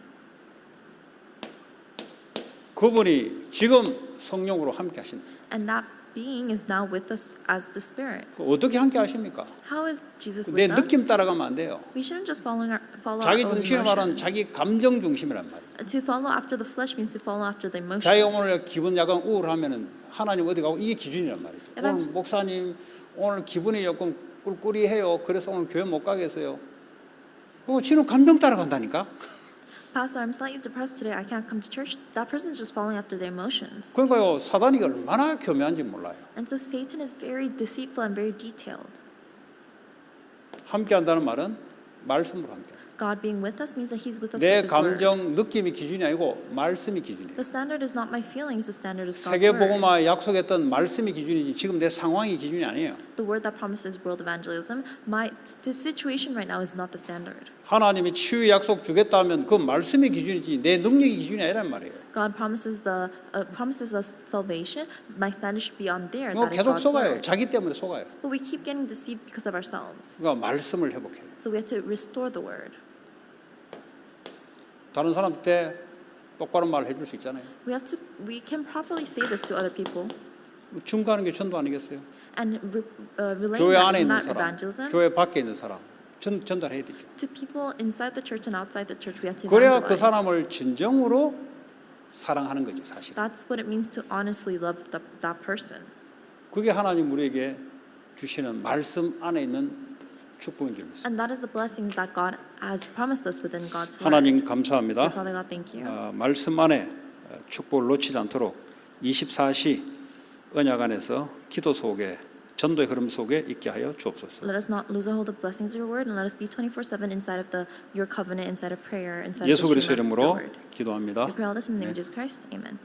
Speaker 1: 그분이 지금 성령으로 함께 하신다.
Speaker 2: and that being is now with us as the Spirit.
Speaker 1: 어떻게 함께 하십니까?
Speaker 2: How is Jesus
Speaker 1: 내
Speaker 2: with us?
Speaker 1: 느낌 따라가면 안 돼요.
Speaker 2: We shouldn't just follow our
Speaker 1: 자기
Speaker 2: own
Speaker 1: 중심을 말하는
Speaker 2: emotions.
Speaker 1: 자기 감정 중심이란 말이에요.
Speaker 2: To follow after the flesh means to follow after the emotions.
Speaker 1: 자기가 오늘 기분 약간 우울하면은 하나님 어디 가고 이게 기준이란 말이죠.
Speaker 2: If
Speaker 1: 오늘 목사님 오늘 기분이 조금 꿀꿀이해요. 그래서 오늘 교회 못 가겠어요. 그거 지는 감정 따라간다니까.
Speaker 2: Pastor, I'm slightly depressed today. I can't come to church. That person's just following after their emotions.
Speaker 1: 그러니까요 사단이 얼마나 교묘한지 몰라요.
Speaker 2: And so Satan is very deceitful and very detailed.
Speaker 1: 함께 한다는 말은 말씀으로 함께.
Speaker 2: God being with us means that He's with us
Speaker 1: 내
Speaker 2: with His word.
Speaker 1: 감정 느낌이 기준이 아니고 말씀이 기준이에요.
Speaker 2: The standard is not my feelings. The standard is God's
Speaker 1: 세계
Speaker 2: word.
Speaker 1: 복음화 약속했던 말씀이 기준이지 지금 내 상황이 기준이 아니에요.
Speaker 2: The word that promises world evangelism, the situation right now is not the standard.
Speaker 1: 하나님이 치유 약속 주겠다면 그 말씀이 기준이지 내 능력이 기준이 아니란 말이에요.
Speaker 2: God promises us salvation. My standard should be on there.
Speaker 1: 뭐
Speaker 2: That is
Speaker 1: 계속
Speaker 2: God's
Speaker 1: 속아요.
Speaker 2: word.
Speaker 1: 자기 때문에 속아요.
Speaker 2: But we keep getting deceived because of ourselves.
Speaker 1: 그러니까 말씀을 회복해요.
Speaker 2: So we have to restore the word.
Speaker 1: 다른 사람한테 똑바로 말을 해줄 수 있잖아요.
Speaker 2: We can properly say this to other people.
Speaker 1: 증거하는 게 전도 아니겠어요?
Speaker 2: And relaying
Speaker 1: 교회
Speaker 2: that
Speaker 1: 안에
Speaker 2: is
Speaker 1: 있는
Speaker 2: not
Speaker 1: 사람,
Speaker 2: evangelism.
Speaker 1: 교회 밖에 있는 사람 전달해야 되죠.
Speaker 2: To people inside the church and outside the church, we have to
Speaker 1: 그래야 그
Speaker 2: evangelize.
Speaker 1: 사람을 진정으로 사랑하는 거죠, 사실.
Speaker 2: That's what it means to honestly love that person.
Speaker 1: 그게 하나님 우리에게 주시는 말씀 안에 있는 축복인 줄 믿습니다.
Speaker 2: And that is the blessing that God has promised us within God's word.
Speaker 1: 하나님
Speaker 2: So,
Speaker 1: 감사합니다.
Speaker 2: Father God, thank you.
Speaker 1: 말씀 안에 축복을 놓치지 않도록 24시 언약 안에서 기도 속에 전도의 흐름 속에 있게 하여 주옵소서.
Speaker 2: Let us not lose a hold of blessings of your word, and let us be 24/7 inside of your covenant, inside of prayer, inside of
Speaker 1: 예수
Speaker 2: the
Speaker 1: 그리스도
Speaker 2: stream of your
Speaker 1: 이름으로
Speaker 2: word.
Speaker 1: 기도합니다.
Speaker 2: We pray all this in the name of Jesus Christ. Amen.